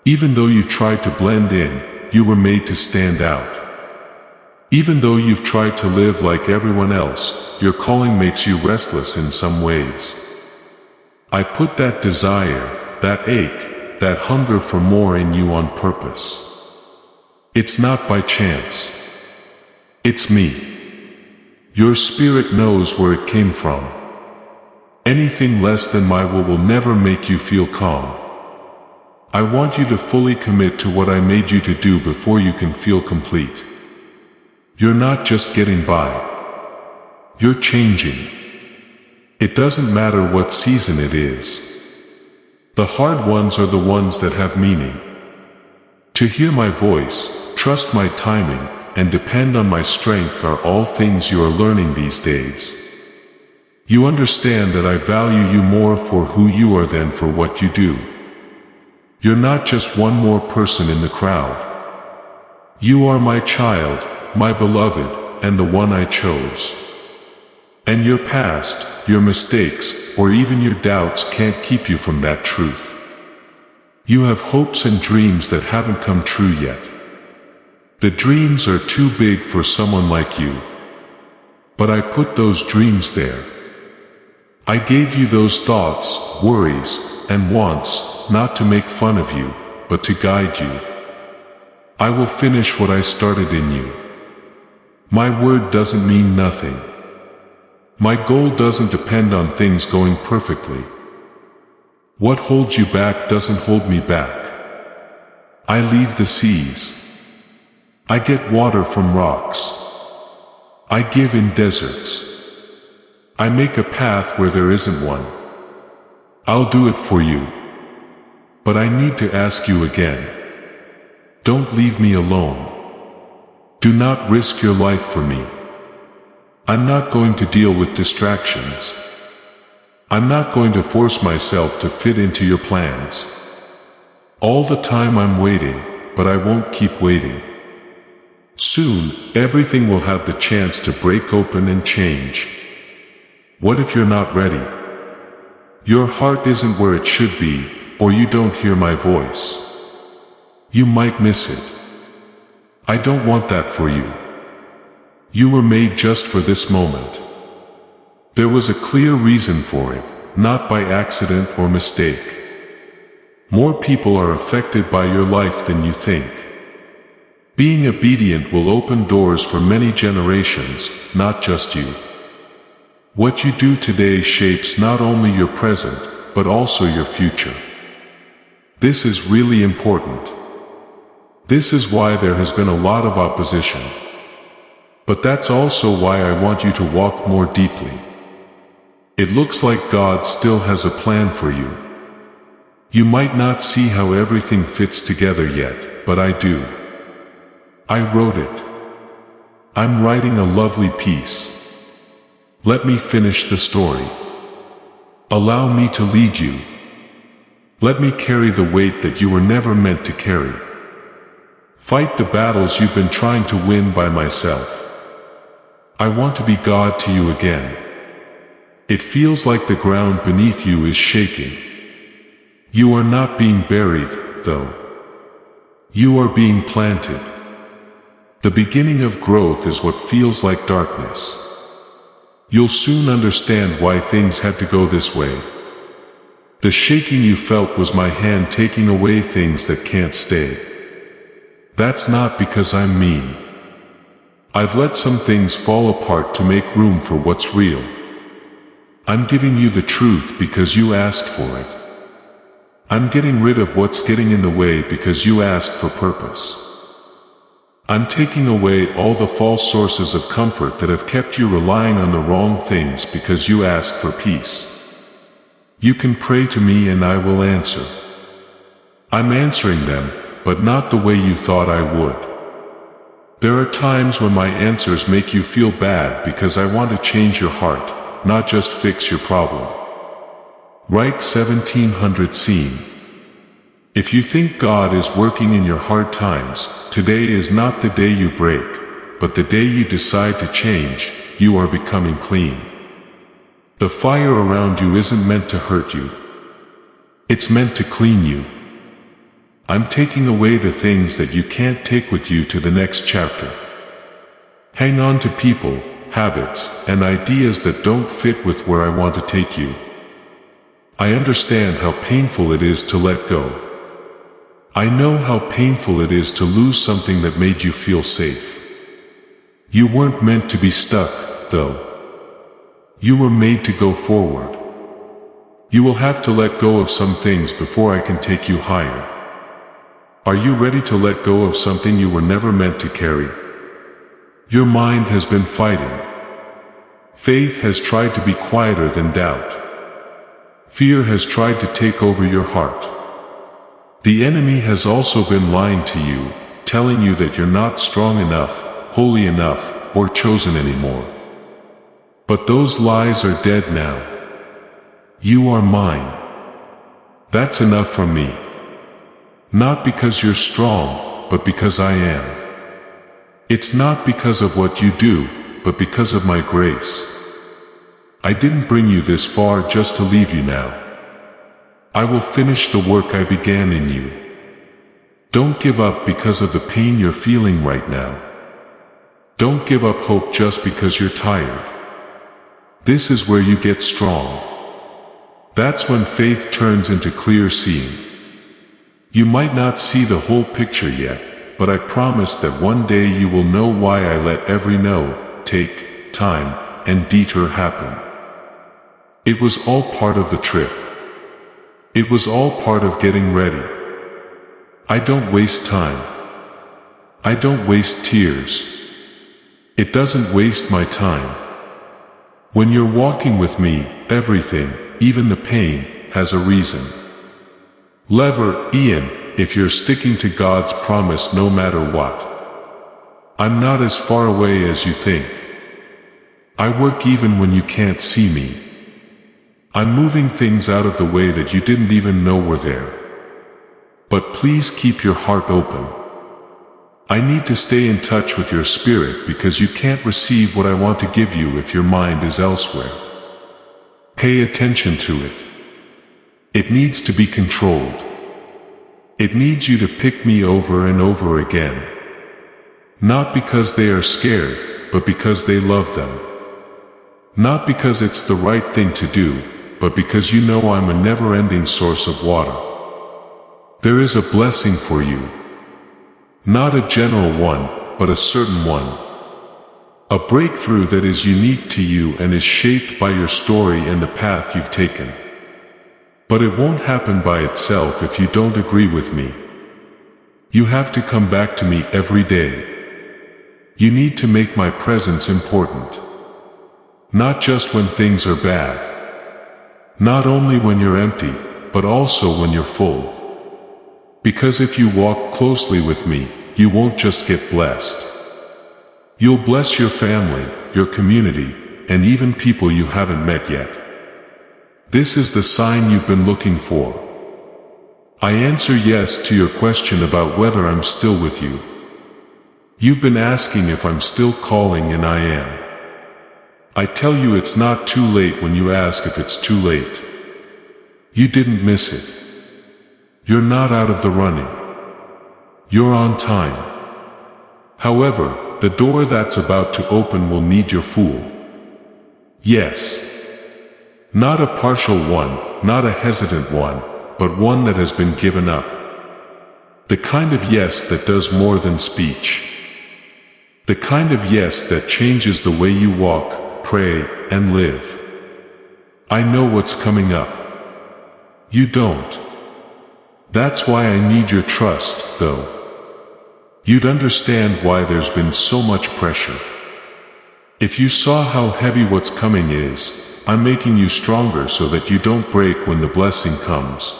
Even though you tried to blend in, you were made to stand out. Even though you've tried to live like everyone else, your calling makes you restless in some ways. I put that desire, that ache, that hunger for more in you on purpose. It's not by chance. It's me. Your spirit knows where it came from. Anything less than my will never make you feel calm. I want you to fully commit to what I made you to do before you can feel complete. You're not just getting by. You're changing. It doesn't matter what season it is. The hard ones are the ones that have meaning. To hear my voice, trust my timing, and depend on my strength are all things you are learning these days. You understand that I value you more for who you are than for what you do. You're not just one more person in the crowd. You are my child, my beloved, and the one I chose. And your past, your mistakes, or even your doubts can't keep you from that truth. You have hopes and dreams that haven't come true yet. The dreams are too big for someone like you. But I put those dreams there. I gave you those thoughts, worries, and wants, not to make fun of you, but to guide you. I will finish what I started in you. My word doesn't mean nothing. My goal doesn't depend on things going perfectly. What holds you back doesn't hold me back. I leave the seas. I get water from rocks. I give in deserts. I make a path where there isn't one. I'll do it for you. But I need to ask you again. Don't leave me alone. Do not risk your life for me. I'm not going to deal with distractions. I'm not going to force myself to fit into your plans. All the time I'm waiting, but I won't keep waiting. Soon, everything will have the chance to break open and change. What if you're not ready? Your heart isn't where it should be, or you don't hear my voice. You might miss it. I don't want that for you. You were made just for this moment. There was a clear reason for it, not by accident or mistake. More people are affected by your life than you think. Being obedient will open doors for many generations, not just you. What you do today shapes not only your present, but also your future. This is really important. This is why there has been a lot of opposition. But that's also why I want you to walk more deeply. It looks like God still has a plan for you. You might not see how everything fits together yet, but I do. I wrote it. I'm writing a lovely piece. Let me finish the story. Allow me to lead you. Let me carry the weight that you were never meant to carry. Fight the battles you've been trying to win by myself. I want to be God to you again. It feels like the ground beneath you is shaking. You are not being buried, though. You are being planted. The beginning of growth is what feels like darkness. You'll soon understand why things had to go this way. The shaking you felt was my hand taking away things that can't stay. That's not because I'm mean. I've let some things fall apart to make room for what's real. I'm giving you the truth because you asked for it. I'm getting rid of what's getting in the way because you asked for purpose. I'm taking away all the false sources of comfort that have kept you relying on the wrong things because you asked for peace. You can pray to me and I will answer. I'm answering them, but not the way you thought I would. There are times when my answers make you feel bad because I want to change your heart, not just fix your problem. Write 1700 scene. If you think God is working in your hard times, today is not the day you break, but the day you decide to change. You are becoming clean. The fire around you isn't meant to hurt you. It's meant to clean you. I'm taking away the things that you can't take with you to the next chapter. Hang on to people, habits, and ideas that don't fit with where I want to take you. I understand how painful it is to let go. I know how painful it is to lose something that made you feel safe. You weren't meant to be stuck, though. You were made to go forward. You will have to let go of some things before I can take you higher. Are you ready to let go of something you were never meant to carry? Your mind has been fighting. Faith has tried to be quieter than doubt. Fear has tried to take over your heart. The enemy has also been lying to you, telling you that you're not strong enough, holy enough, or chosen anymore. But those lies are dead now. You are mine. That's enough from me. Not because you're strong, but because I am. It's not because of what you do, but because of my grace. I didn't bring you this far just to leave you now. I will finish the work I began in you. Don't give up because of the pain you're feeling right now. Don't give up hope just because you're tired. This is where you get strong. That's when faith turns into clear seeing. You might not see the whole picture yet, but I promise that one day you will know why I let every no, take, time, and detour happen. It was all part of the trip. It was all part of getting ready. I don't waste time. I don't waste tears. It doesn't waste my time. When you're walking with me, everything, even the pain, has a reason. Lever, Ian, if you're sticking to God's promise no matter what. I'm not as far away as you think. I work even when you can't see me. I'm moving things out of the way that you didn't even know were there. But please keep your heart open. I need to stay in touch with your spirit because you can't receive what I want to give you if your mind is elsewhere. Pay attention to it. It needs to be controlled. It needs you to pick me over and over again. Not because they are scared, but because they love them. Not because it's the right thing to do, but because you know I'm a never-ending source of water. There is a blessing for you. Not a general one, but a certain one. A breakthrough that is unique to you and is shaped by your story and the path you've taken. But it won't happen by itself if you don't agree with me. You have to come back to me every day. You need to make my presence important. Not just when things are bad. Not only when you're empty, but also when you're full. Because if you walk closely with me, you won't just get blessed. You'll bless your family, your community, and even people you haven't met yet. This is the sign you've been looking for. I answer yes to your question about whether I'm still with you. You've been asking if I'm still calling, and I am. I tell you it's not too late when you ask if it's too late. You didn't miss it. You're not out of the running. You're on time. However, the door that's about to open will need your fool. Yes. Not a partial one, not a hesitant one, but one that has been given up. The kind of yes that does more than speech. The kind of yes that changes the way you walk, pray, and live. I know what's coming up. You don't. That's why I need your trust, though. You'd understand why there's been so much pressure. If you saw how heavy what's coming is, I'm making you stronger so that you don't break when the blessing comes.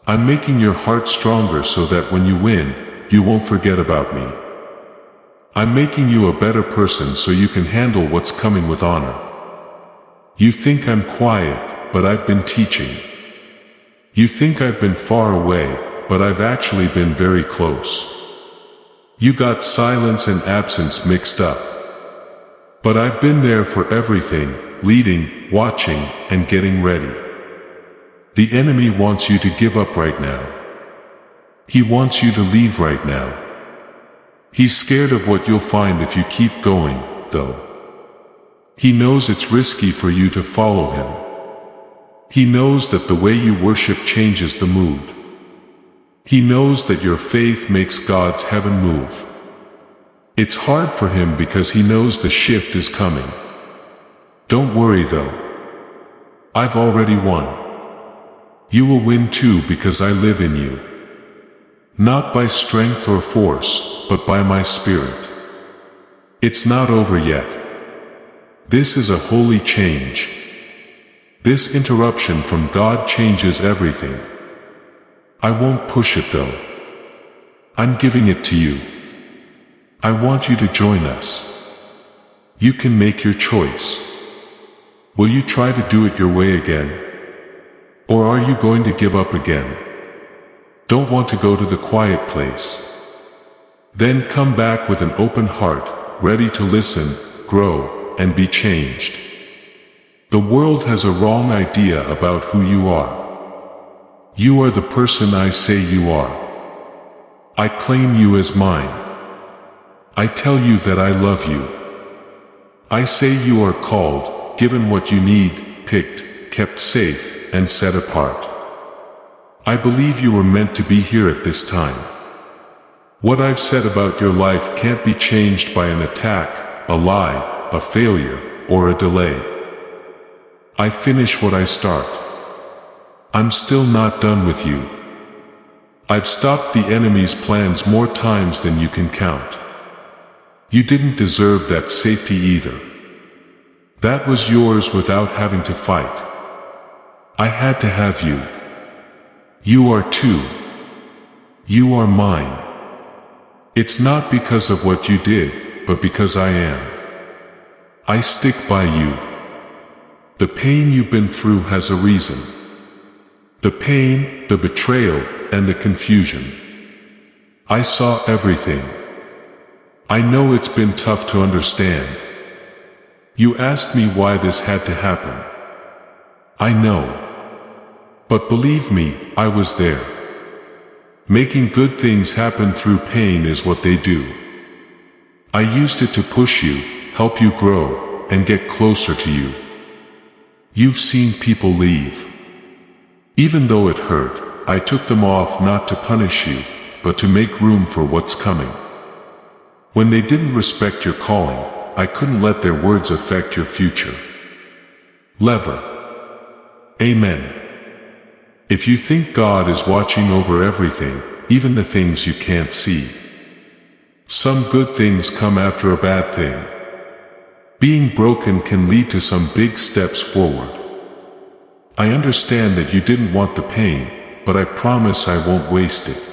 I'm making your heart stronger so that when you win, you won't forget about me. I'm making you a better person so you can handle what's coming with honor. You think I'm quiet, but I've been teaching. You think I've been far away, but I've actually been very close. You got silence and absence mixed up. But I've been there for everything, leading, watching, and getting ready. The enemy wants you to give up right now. He wants you to leave right now. He's scared of what you'll find if you keep going, though. He knows it's risky for you to follow him. He knows that the way you worship changes the mood. He knows that your faith makes God's heaven move. It's hard for him because he knows the shift is coming. Don't worry though. I've already won. You will win too because I live in you. Not by strength or force, but by my Spirit. It's not over yet. This is a holy change. This interruption from God changes everything. I won't push it though. I'm giving it to you. I want you to join us. You can make your choice. Will you try to do it your way again? Or are you going to give up again? Don't want to go to the quiet place? Then come back with an open heart, ready to listen, grow, and be changed. The world has a wrong idea about who you are. You are the person I say you are. I claim you as mine. I tell you that I love you. I say you are called, given what you need, picked, kept safe, and set apart. I believe you were meant to be here at this time. What I've said about your life can't be changed by an attack, a lie, a failure, or a delay. I finish what I start. I'm still not done with you. I've stopped the enemy's plans more times than you can count. You didn't deserve that safety either. That was yours without having to fight. I had to have you. You are too. You are mine. It's not because of what you did, but because I am. I stick by you. The pain you've been through has a reason. The pain, the betrayal, and the confusion. I saw everything. I know it's been tough to understand. You asked me why this had to happen. I know. But believe me, I was there. Making good things happen through pain is what they do. I used it to push you, help you grow, and get closer to you. You've seen people leave. Even though it hurt, I took them off not to punish you, but to make room for what's coming. When they didn't respect your calling, I couldn't let their words affect your future. Lever. Amen. If you think God is watching over everything, even the things you can't see, some good things come after a bad thing. Being broken can lead to some big steps forward. I understand that you didn't want the pain, but I promise I won't waste it.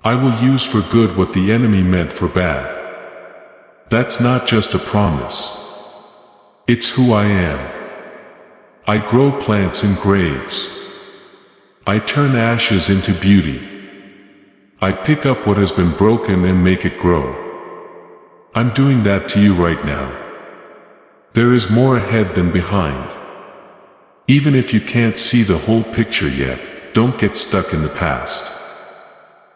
I will use for good what the enemy meant for bad. That's not just a promise. It's who I am. I grow plants in graves. I turn ashes into beauty. I pick up what has been broken and make it grow. I'm doing that to you right now. There is more ahead than behind. Even if you can't see the whole picture yet, don't get stuck in the past.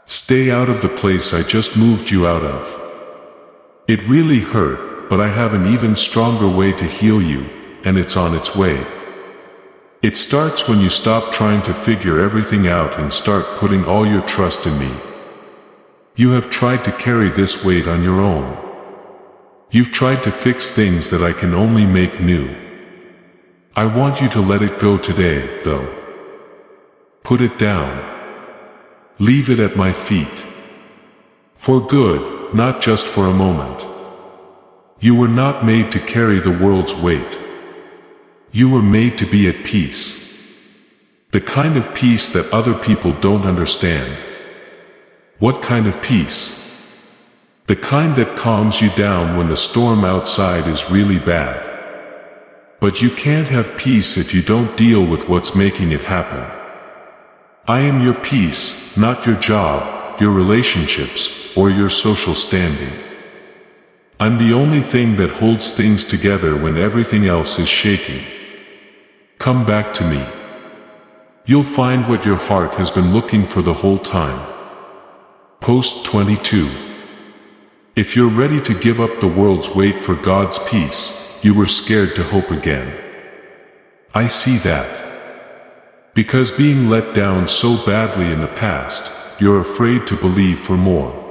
Stay out of the place I just moved you out of. It really hurt, but I have an even stronger way to heal you, and it's on its way. It starts when you stop trying to figure everything out and start putting all your trust in me. You have tried to carry this weight on your own. You've tried to fix things that I can only make new. I want you to let it go today, though. Put it down. Leave it at my feet. For good, not just for a moment. You were not made to carry the world's weight. You were made to be at peace. The kind of peace that other people don't understand. What kind of peace? The kind that calms you down when the storm outside is really bad. But you can't have peace if you don't deal with what's making it happen. I am your peace, not your job, your relationships, or your social standing. I'm the only thing that holds things together when everything else is shaking. Come back to me. You'll find what your heart has been looking for the whole time. Post 22. If you're ready to give up the world's weight for God's peace, you were scared to hope again. I see that. Because being let down so badly in the past, you're afraid to believe for more.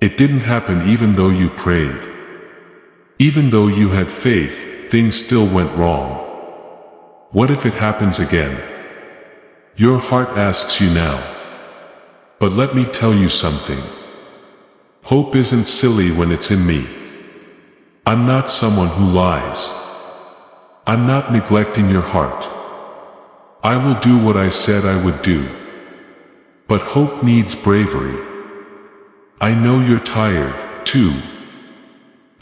It didn't happen even though you prayed. Even though you had faith, things still went wrong. What if it happens again? Your heart asks you now. But let me tell you something. Hope isn't silly when it's in me. I'm not someone who lies. I'm not neglecting your heart. I will do what I said I would do. But hope needs bravery. I know you're tired, too.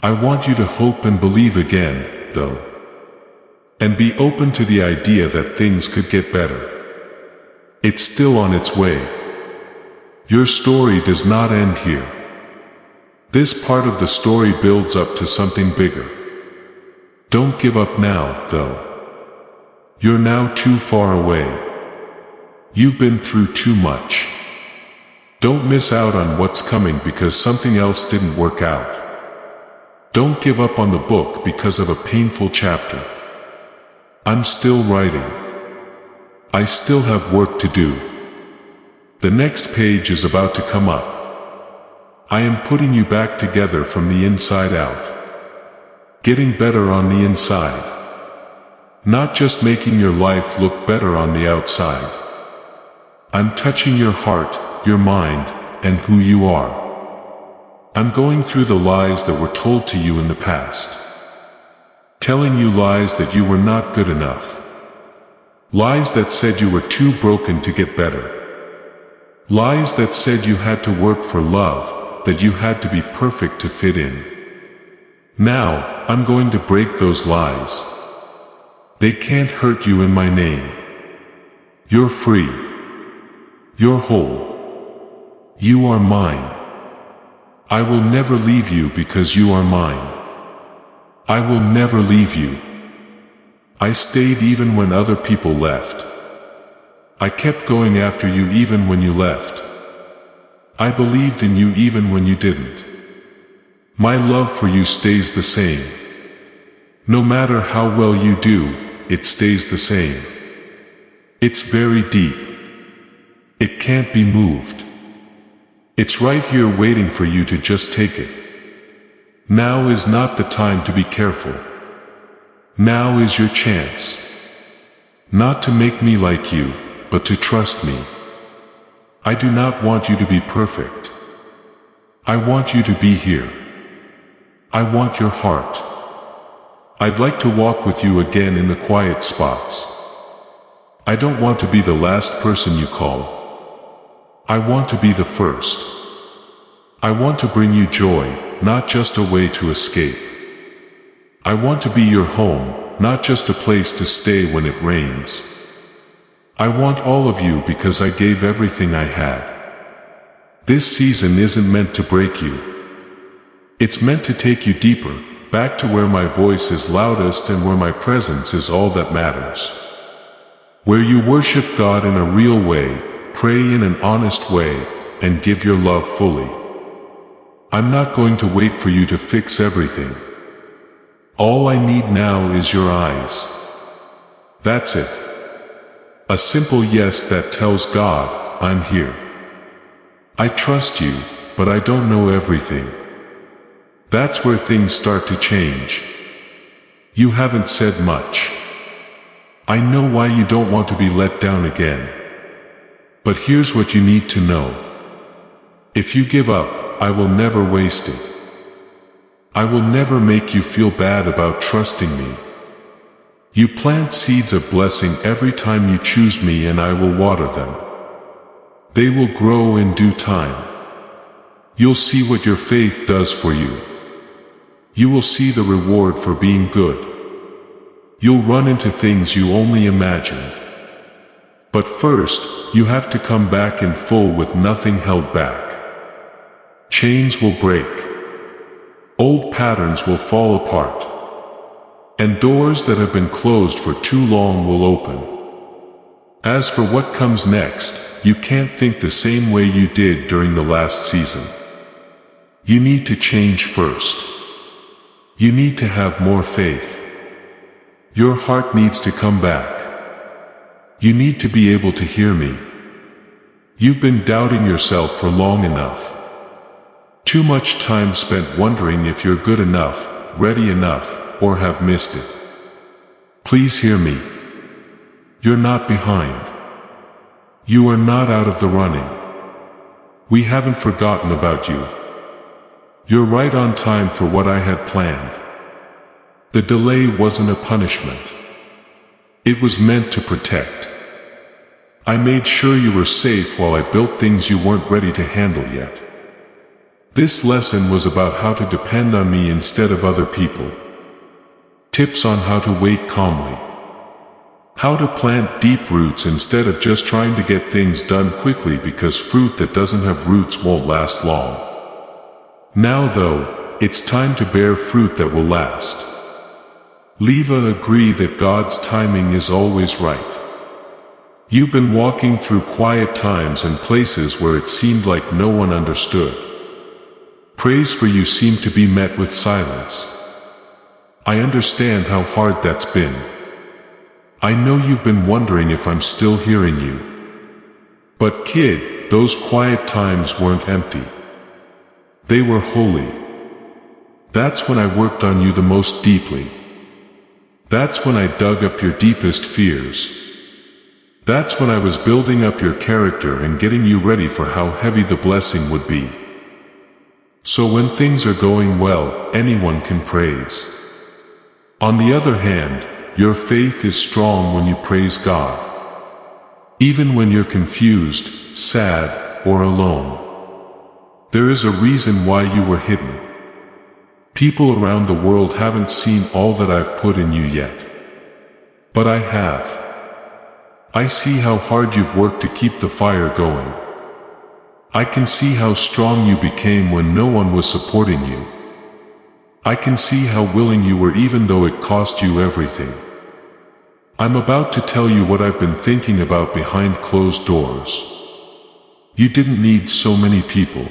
I want you to hope and believe again, though. And be open to the idea that things could get better. It's still on its way. Your story does not end here. This part of the story builds up to something bigger. Don't give up now, though. You're now too far away. You've been through too much. Don't miss out on what's coming because something else didn't work out. Don't give up on the book because of a painful chapter. I'm still writing. I still have work to do. The next page is about to come up. I am putting you back together from the inside out. Getting better on the inside. Not just making your life look better on the outside. I'm touching your heart, your mind, and who you are. I'm going through the lies that were told to you in the past. Telling you lies that you were not good enough. Lies that said you were too broken to get better. Lies that said you had to work for love, that you had to be perfect to fit in. Now, I'm going to break those lies. They can't hurt you in my name. You're free. You're whole. You are mine. I will never leave you because you are mine. I will never leave you. I stayed even when other people left. I kept going after you even when you left. I believed in you even when you didn't. My love for you stays the same. No matter how well you do, it stays the same. It's very deep. It can't be moved. It's right here waiting for you to just take it. Now is not the time to be careful. Now is your chance. Not to make me like you, but to trust me. I do not want you to be perfect. I want you to be here. I want your heart. I'd like to walk with you again in the quiet spots. I don't want to be the last person you call. I want to be the first. I want to bring you joy, not just a way to escape. I want to be your home, not just a place to stay when it rains. I want all of you because I gave everything I had. This season isn't meant to break you. It's meant to take you deeper, back to where my voice is loudest and where my presence is all that matters. Where you worship God in a real way, pray in an honest way, and give your love fully. I'm not going to wait for you to fix everything. All I need now is your eyes. That's it. A simple yes that tells God, I'm here. I trust you, but I don't know everything. That's where things start to change. You haven't said much. I know why you don't want to be let down again. But here's what you need to know. If you give up, I will never waste it. I will never make you feel bad about trusting me. You plant seeds of blessing every time you choose me and I will water them. They will grow in due time. You'll see what your faith does for you. You will see the reward for being good. You'll run into things you only imagined. But first, you have to come back in full with nothing held back. Chains will break. Old patterns will fall apart. And doors that have been closed for too long will open. As for what comes next, you can't think the same way you did during the last season. You need to change first. You need to have more faith. Your heart needs to come back. You need to be able to hear me. You've been doubting yourself for long enough. Too much time spent wondering if you're good enough, ready enough, or have missed it. Please hear me. You're not behind. You are not out of the running. We haven't forgotten about you. You're right on time for what I had planned. The delay wasn't a punishment. It was meant to protect. I made sure you were safe while I built things you weren't ready to handle yet. This lesson was about how to depend on me instead of other people. Tips on how to wait calmly. How to plant deep roots instead of just trying to get things done quickly because fruit that doesn't have roots won't last long. Now though, it's time to bear fruit that will last. Leva agree that God's timing is always right. You've been walking through quiet times and places where it seemed like no one understood. Praise for you seemed to be met with silence. I understand how hard that's been. I know you've been wondering if I'm still hearing you. But kid, those quiet times weren't empty. They were holy. That's when I worked on you the most deeply. That's when I dug up your deepest fears. That's when I was building up your character and getting you ready for how heavy the blessing would be. So when things are going well, anyone can praise. On the other hand, your faith is strong when you praise God. Even when you're confused, sad, or alone. There is a reason why you were hidden. People around the world haven't seen all that I've put in you yet. But I have. I see how hard you've worked to keep the fire going. I can see how strong you became when no one was supporting you. I can see how willing you were even though it cost you everything. I'm about to tell you what I've been thinking about behind closed doors. You didn't need so many people.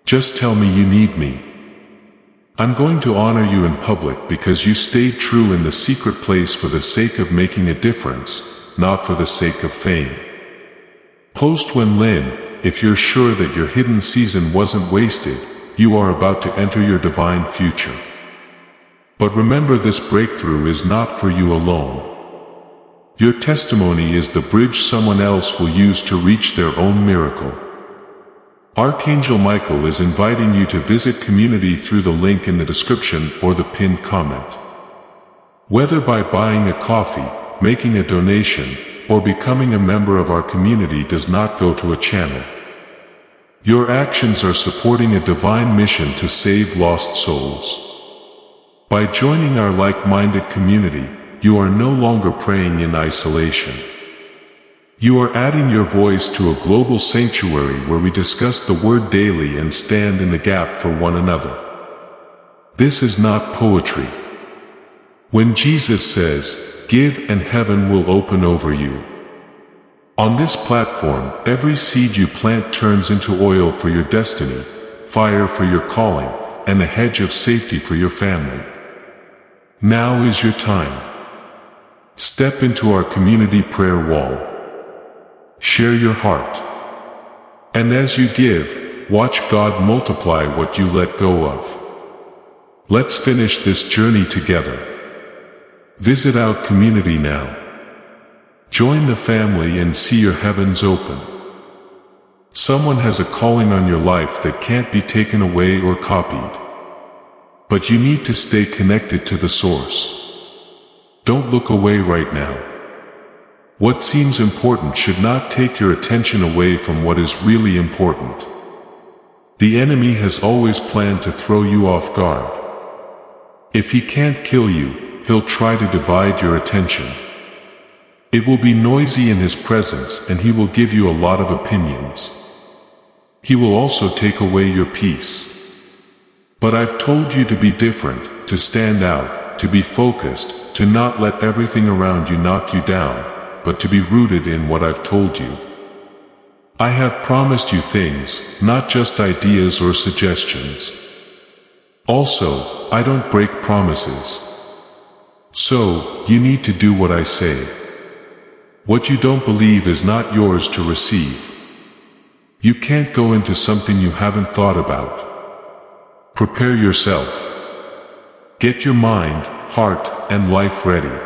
Just tell me you need me. I'm going to honor you in public because you stayed true in the secret place for the sake of making a difference, not for the sake of fame. Post when Lynn, if you're sure that your hidden season wasn't wasted, you are about to enter your divine future. But remember, this breakthrough is not for you alone. Your testimony is the bridge someone else will use to reach their own miracle. Archangel Michael is inviting you to visit community through the link in the description or the pinned comment. Whether by buying a coffee, making a donation, or becoming a member of our community does not go to a channel. Your actions are supporting a divine mission to save lost souls. By joining our like-minded community, you are no longer praying in isolation. You are adding your voice to a global sanctuary where we discuss the word daily and stand in the gap for one another. This is not poetry. When Jesus says, "Give and heaven will open over you." On this platform, every seed you plant turns into oil for your destiny, fire for your calling, and a hedge of safety for your family. Now is your time. Step into our community prayer wall. Share your heart. And as you give, watch God multiply what you let go of. Let's finish this journey together. Visit our community now. Join the family and see your heavens open. Someone has a calling on your life that can't be taken away or copied. But you need to stay connected to the source. Don't look away right now. What seems important should not take your attention away from what is really important. The enemy has always planned to throw you off guard. If he can't kill you, he'll try to divide your attention. It will be noisy in his presence and he will give you a lot of opinions. He will also take away your peace. But I've told you to be different, to stand out, to be focused, to not let everything around you knock you down, but to be rooted in what I've told you. I have promised you things, not just ideas or suggestions. Also, I don't break promises. So, you need to do what I say. What you don't believe is not yours to receive. You can't go into something you haven't thought about. Prepare yourself. Get your mind, heart, and life ready.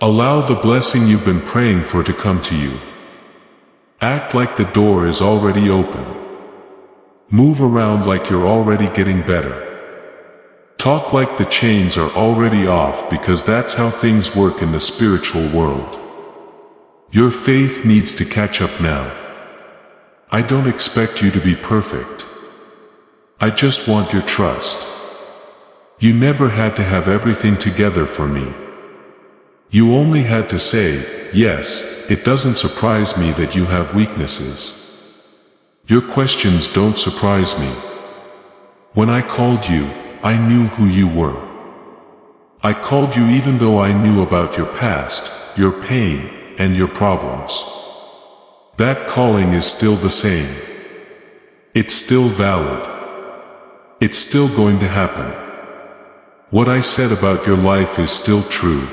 Allow the blessing you've been praying for to come to you. Act like the door is already open. Move around like you're already getting better. Talk like the chains are already off, because that's how things work in the spiritual world. Your faith needs to catch up now. I don't expect you to be perfect. I just want your trust. You never had to have everything together for me. You only had to say, yes. It doesn't surprise me that you have weaknesses. Your questions don't surprise me. When I called you, I knew who you were. I called you even though I knew about your past, your pain, and your problems. That calling is still the same. It's still valid. It's still going to happen. What I said about your life is still true.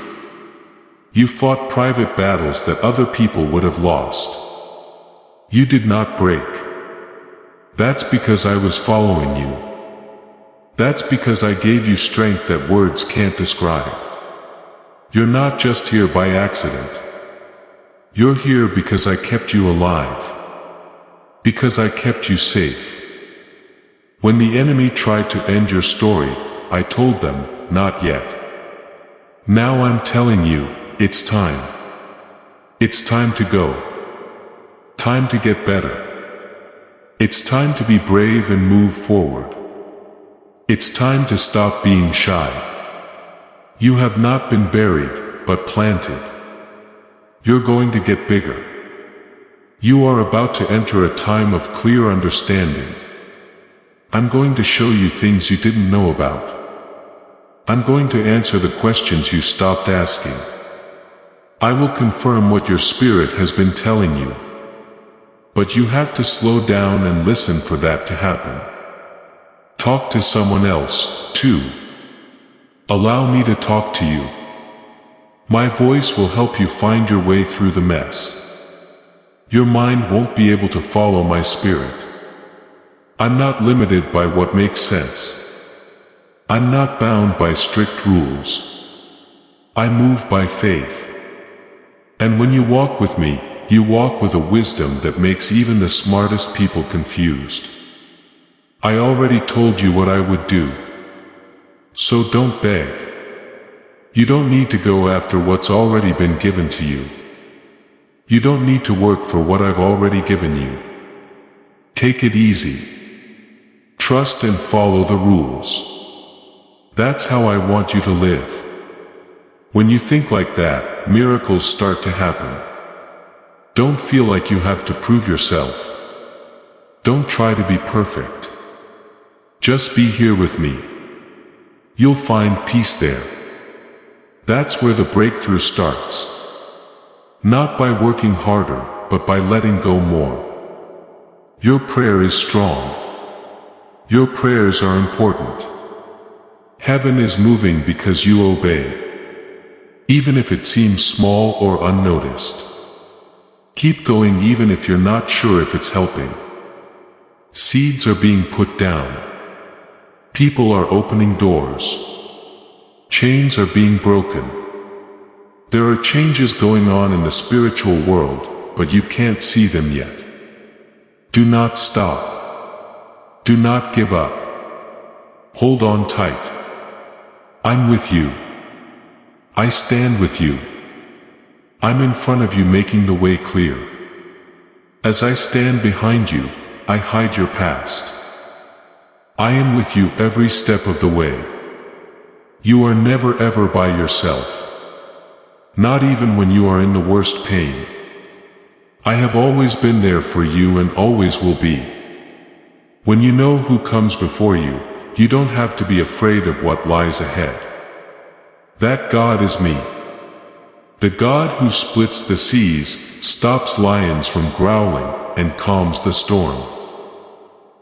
You fought private battles that other people would have lost. You did not break. That's because I was following you. That's because I gave you strength that words can't describe. You're not just here by accident. You're here because I kept you alive. Because I kept you safe. When the enemy tried to end your story, I told them, not yet. Now I'm telling you, it's time. It's time to go. Time to get better. It's time to be brave and move forward. It's time to stop being shy. You have not been buried, but planted. You're going to get bigger. You are about to enter a time of clear understanding. I'm going to show you things you didn't know about. I'm going to answer the questions you stopped asking. I will confirm what your spirit has been telling you. But you have to slow down and listen for that to happen. Talk to someone else, too. Allow me to talk to you. My voice will help you find your way through the mess. Your mind won't be able to follow my spirit. I'm not limited by what makes sense. I'm not bound by strict rules. I move by faith. And when you walk with me, you walk with a wisdom that makes even the smartest people confused. I already told you what I would do. So don't beg. You don't need to go after what's already been given to you. You don't need to work for what I've already given you. Take it easy. Trust and follow the rules. That's how I want you to live. When you think like that, miracles start to happen. Don't feel like you have to prove yourself. Don't try to be perfect. Just be here with me. You'll find peace there. That's where the breakthrough starts. Not by working harder, but by letting go more. Your prayer is strong. Your prayers are important. Heaven is moving because you obey. Even if it seems small or unnoticed. Keep going even if you're not sure if it's helping. Seeds are being put down. People are opening doors. Chains are being broken. There are changes going on in the spiritual world, but you can't see them yet. Do not stop. Do not give up. Hold on tight. I'm with you. I stand with you. I'm in front of you making the way clear. As I stand behind you, I hide your past. I am with you every step of the way. You are never ever by yourself. Not even when you are in the worst pain. I have always been there for you and always will be. When you know who comes before you, you don't have to be afraid of what lies ahead. That God is me. The God who splits the seas, stops lions from growling, and calms the storm.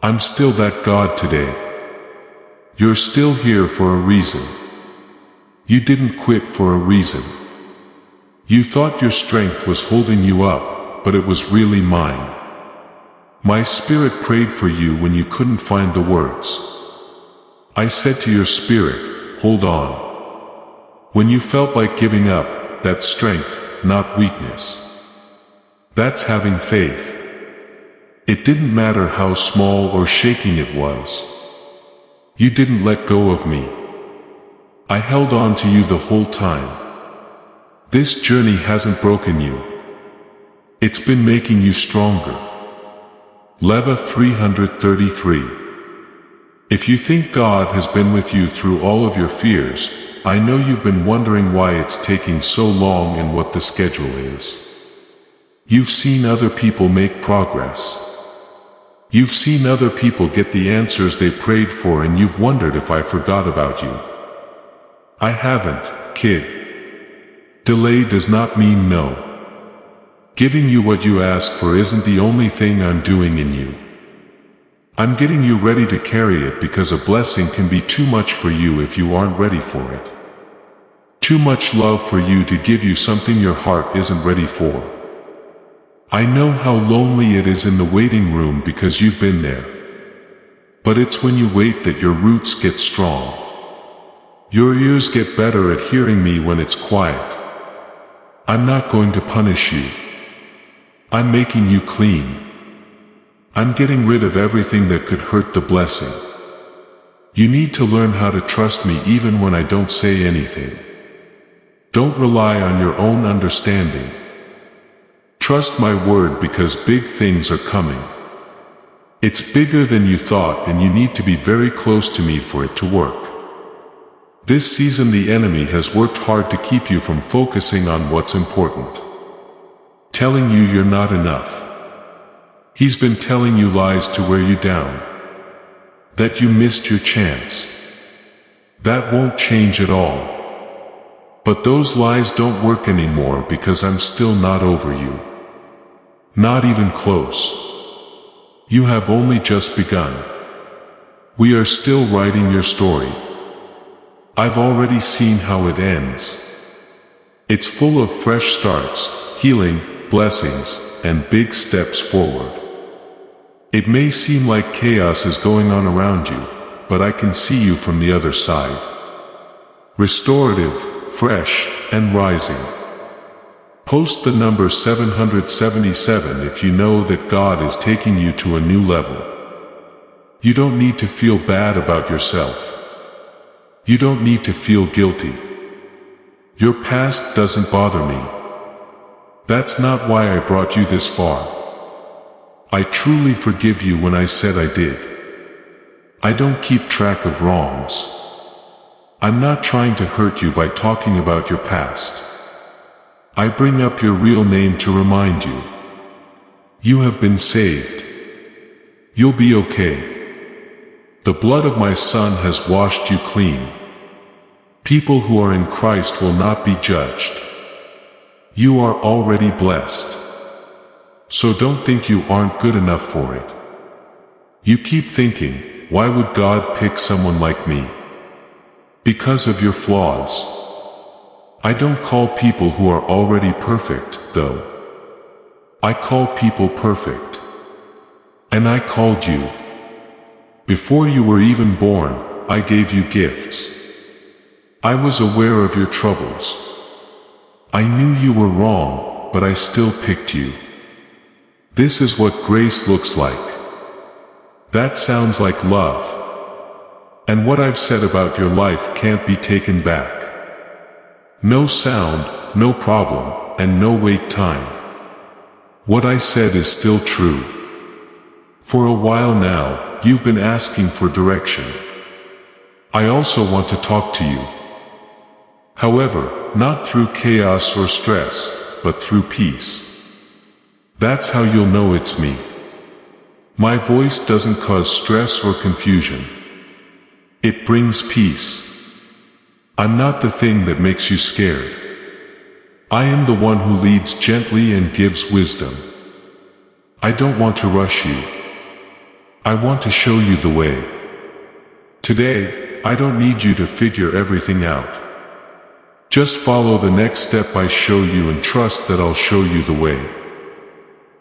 I'm still that God today. You're still here for a reason. You didn't quit for a reason. You thought your strength was holding you up, but it was really mine. My spirit prayed for you when you couldn't find the words. I said to your spirit, hold on. When you felt like giving up, that's strength, not weakness. That's having faith. It didn't matter how small or shaking it was. You didn't let go of me. I held on to you the whole time. This journey hasn't broken you. It's been making you stronger. Leva 333. If you think God has been with you through all of your fears, I know you've been wondering why it's taking so long and what the schedule is. You've seen other people make progress. You've seen other people get the answers they prayed for, and you've wondered if I forgot about you. I haven't, kid. Delay does not mean no. Giving you what you ask for isn't the only thing I'm doing in you. I'm getting you ready to carry it, because a blessing can be too much for you if you aren't ready for it. Too much love for you to give you something your heart isn't ready for. I know how lonely it is in the waiting room because you've been there. But it's when you wait that your roots get strong. Your ears get better at hearing me when it's quiet. I'm not going to punish you. I'm making you clean. I'm getting rid of everything that could hurt the blessing. You need to learn how to trust me even when I don't say anything. Don't rely on your own understanding. Trust my word, because big things are coming. It's bigger than you thought, and you need to be very close to me for it to work. This season the enemy has worked hard to keep you from focusing on what's important. Telling you you're not enough. He's been telling you lies to wear you down. That you missed your chance. That won't change at all. But those lies don't work anymore, because I'm still not over you. Not even close. You have only just begun. We are still writing your story. I've already seen how it ends. It's full of fresh starts, healing, blessings, and big steps forward. It may seem like chaos is going on around you, but I can see you from the other side. Restorative, fresh, and rising. Post the number 777 if you know that God is taking you to a new level. You don't need to feel bad about yourself. You don't need to feel guilty. Your past doesn't bother me. That's not why I brought you this far. I truly forgive you when I said I did. I don't keep track of wrongs. I'm not trying to hurt you by talking about your past. I bring up your real name to remind you. You have been saved. You'll be okay. The blood of my Son has washed you clean. People who are in Christ will not be judged. You are already blessed. So don't think you aren't good enough for it. You keep thinking, why would God pick someone like me? Because of your flaws. I don't call people who are already perfect, though. I call people perfect. And I called you. Before you were even born, I gave you gifts. I was aware of your troubles. I knew you were wrong, but I still picked you. This is what grace looks like. That sounds like love. And what I've said about your life can't be taken back. No sound, no problem, and no wait time. What I said is still true. For a while now, you've been asking for direction. I also want to talk to you. However, not through chaos or stress, but through peace. That's how you'll know it's me. My voice doesn't cause stress or confusion. It brings peace. I'm not the thing that makes you scared. I am the one who leads gently and gives wisdom. I don't want to rush you. I want to show you the way. Today, I don't need you to figure everything out. Just follow the next step I show you and trust that I'll show you the way.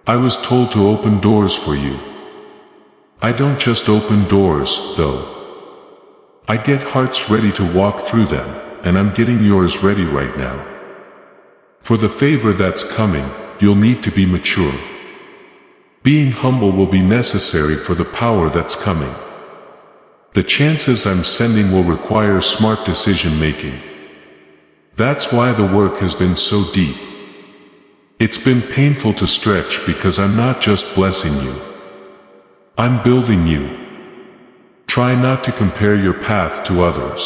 I was told to open doors for you. I don't just open doors, though. I get hearts ready to walk through them, and I'm getting yours ready right now. For the favor that's coming, you'll need to be mature. Being humble will be necessary for the power that's coming. The chances I'm sending will require smart decision making. That's why the work has been so deep. It's been painful to stretch because I'm not just blessing you. I'm building you. Try not to compare your path to others.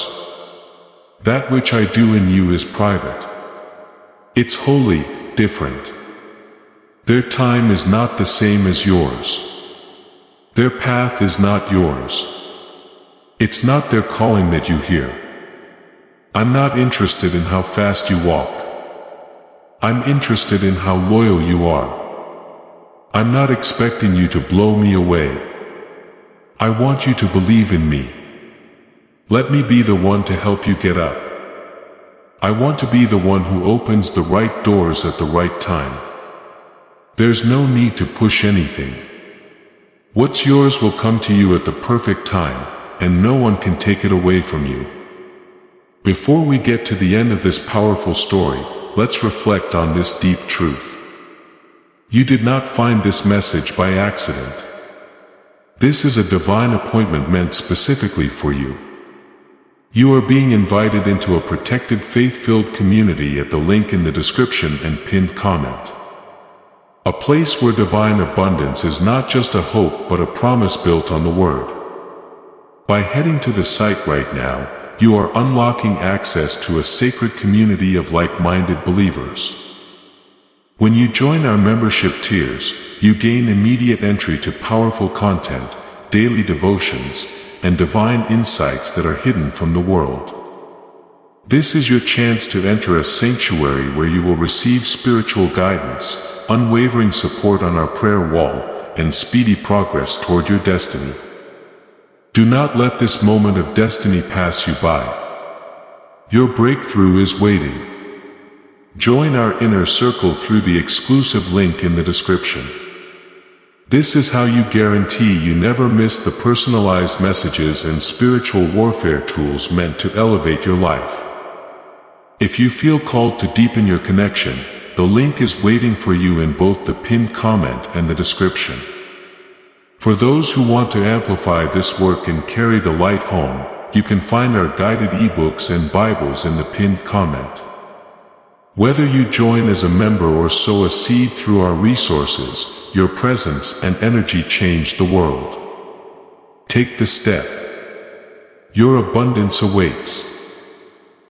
That which I do in you is private. It's wholly different. Their time is not the same as yours. Their path is not yours. It's not their calling that you hear. I'm not interested in how fast you walk. I'm interested in how loyal you are. I'm not expecting you to blow me away. I want you to believe in me. Let me be the one to help you get up. I want to be the one who opens the right doors at the right time. There's no need to push anything. What's yours will come to you at the perfect time, and no one can take it away from you. Before we get to the end of this powerful story, let's reflect on this deep truth. You did not find this message by accident. This is a divine appointment meant specifically for you. You are being invited into a protected faith-filled community at the link in the description and pinned comment. A place where divine abundance is not just a hope but a promise built on the Word. By heading to the site right now, you are unlocking access to a sacred community of like-minded believers. When you join our membership tiers, you gain immediate entry to powerful content, daily devotions, and divine insights that are hidden from the world. This is your chance to enter a sanctuary where you will receive spiritual guidance, unwavering support on our prayer wall, and speedy progress toward your destiny. Do not let this moment of destiny pass you by. Your breakthrough is waiting. Join our inner circle through the exclusive link in the description. This is how you guarantee you never miss the personalized messages and spiritual warfare tools meant to elevate your life. If you feel called to deepen your connection, the link is waiting for you in both the pinned comment and the description. For those who want to amplify this work and carry the light home, you can find our guided ebooks and Bibles in the pinned comment. Whether you join as a member or sow a seed through our resources, your presence and energy change the world. Take the step. Your abundance awaits.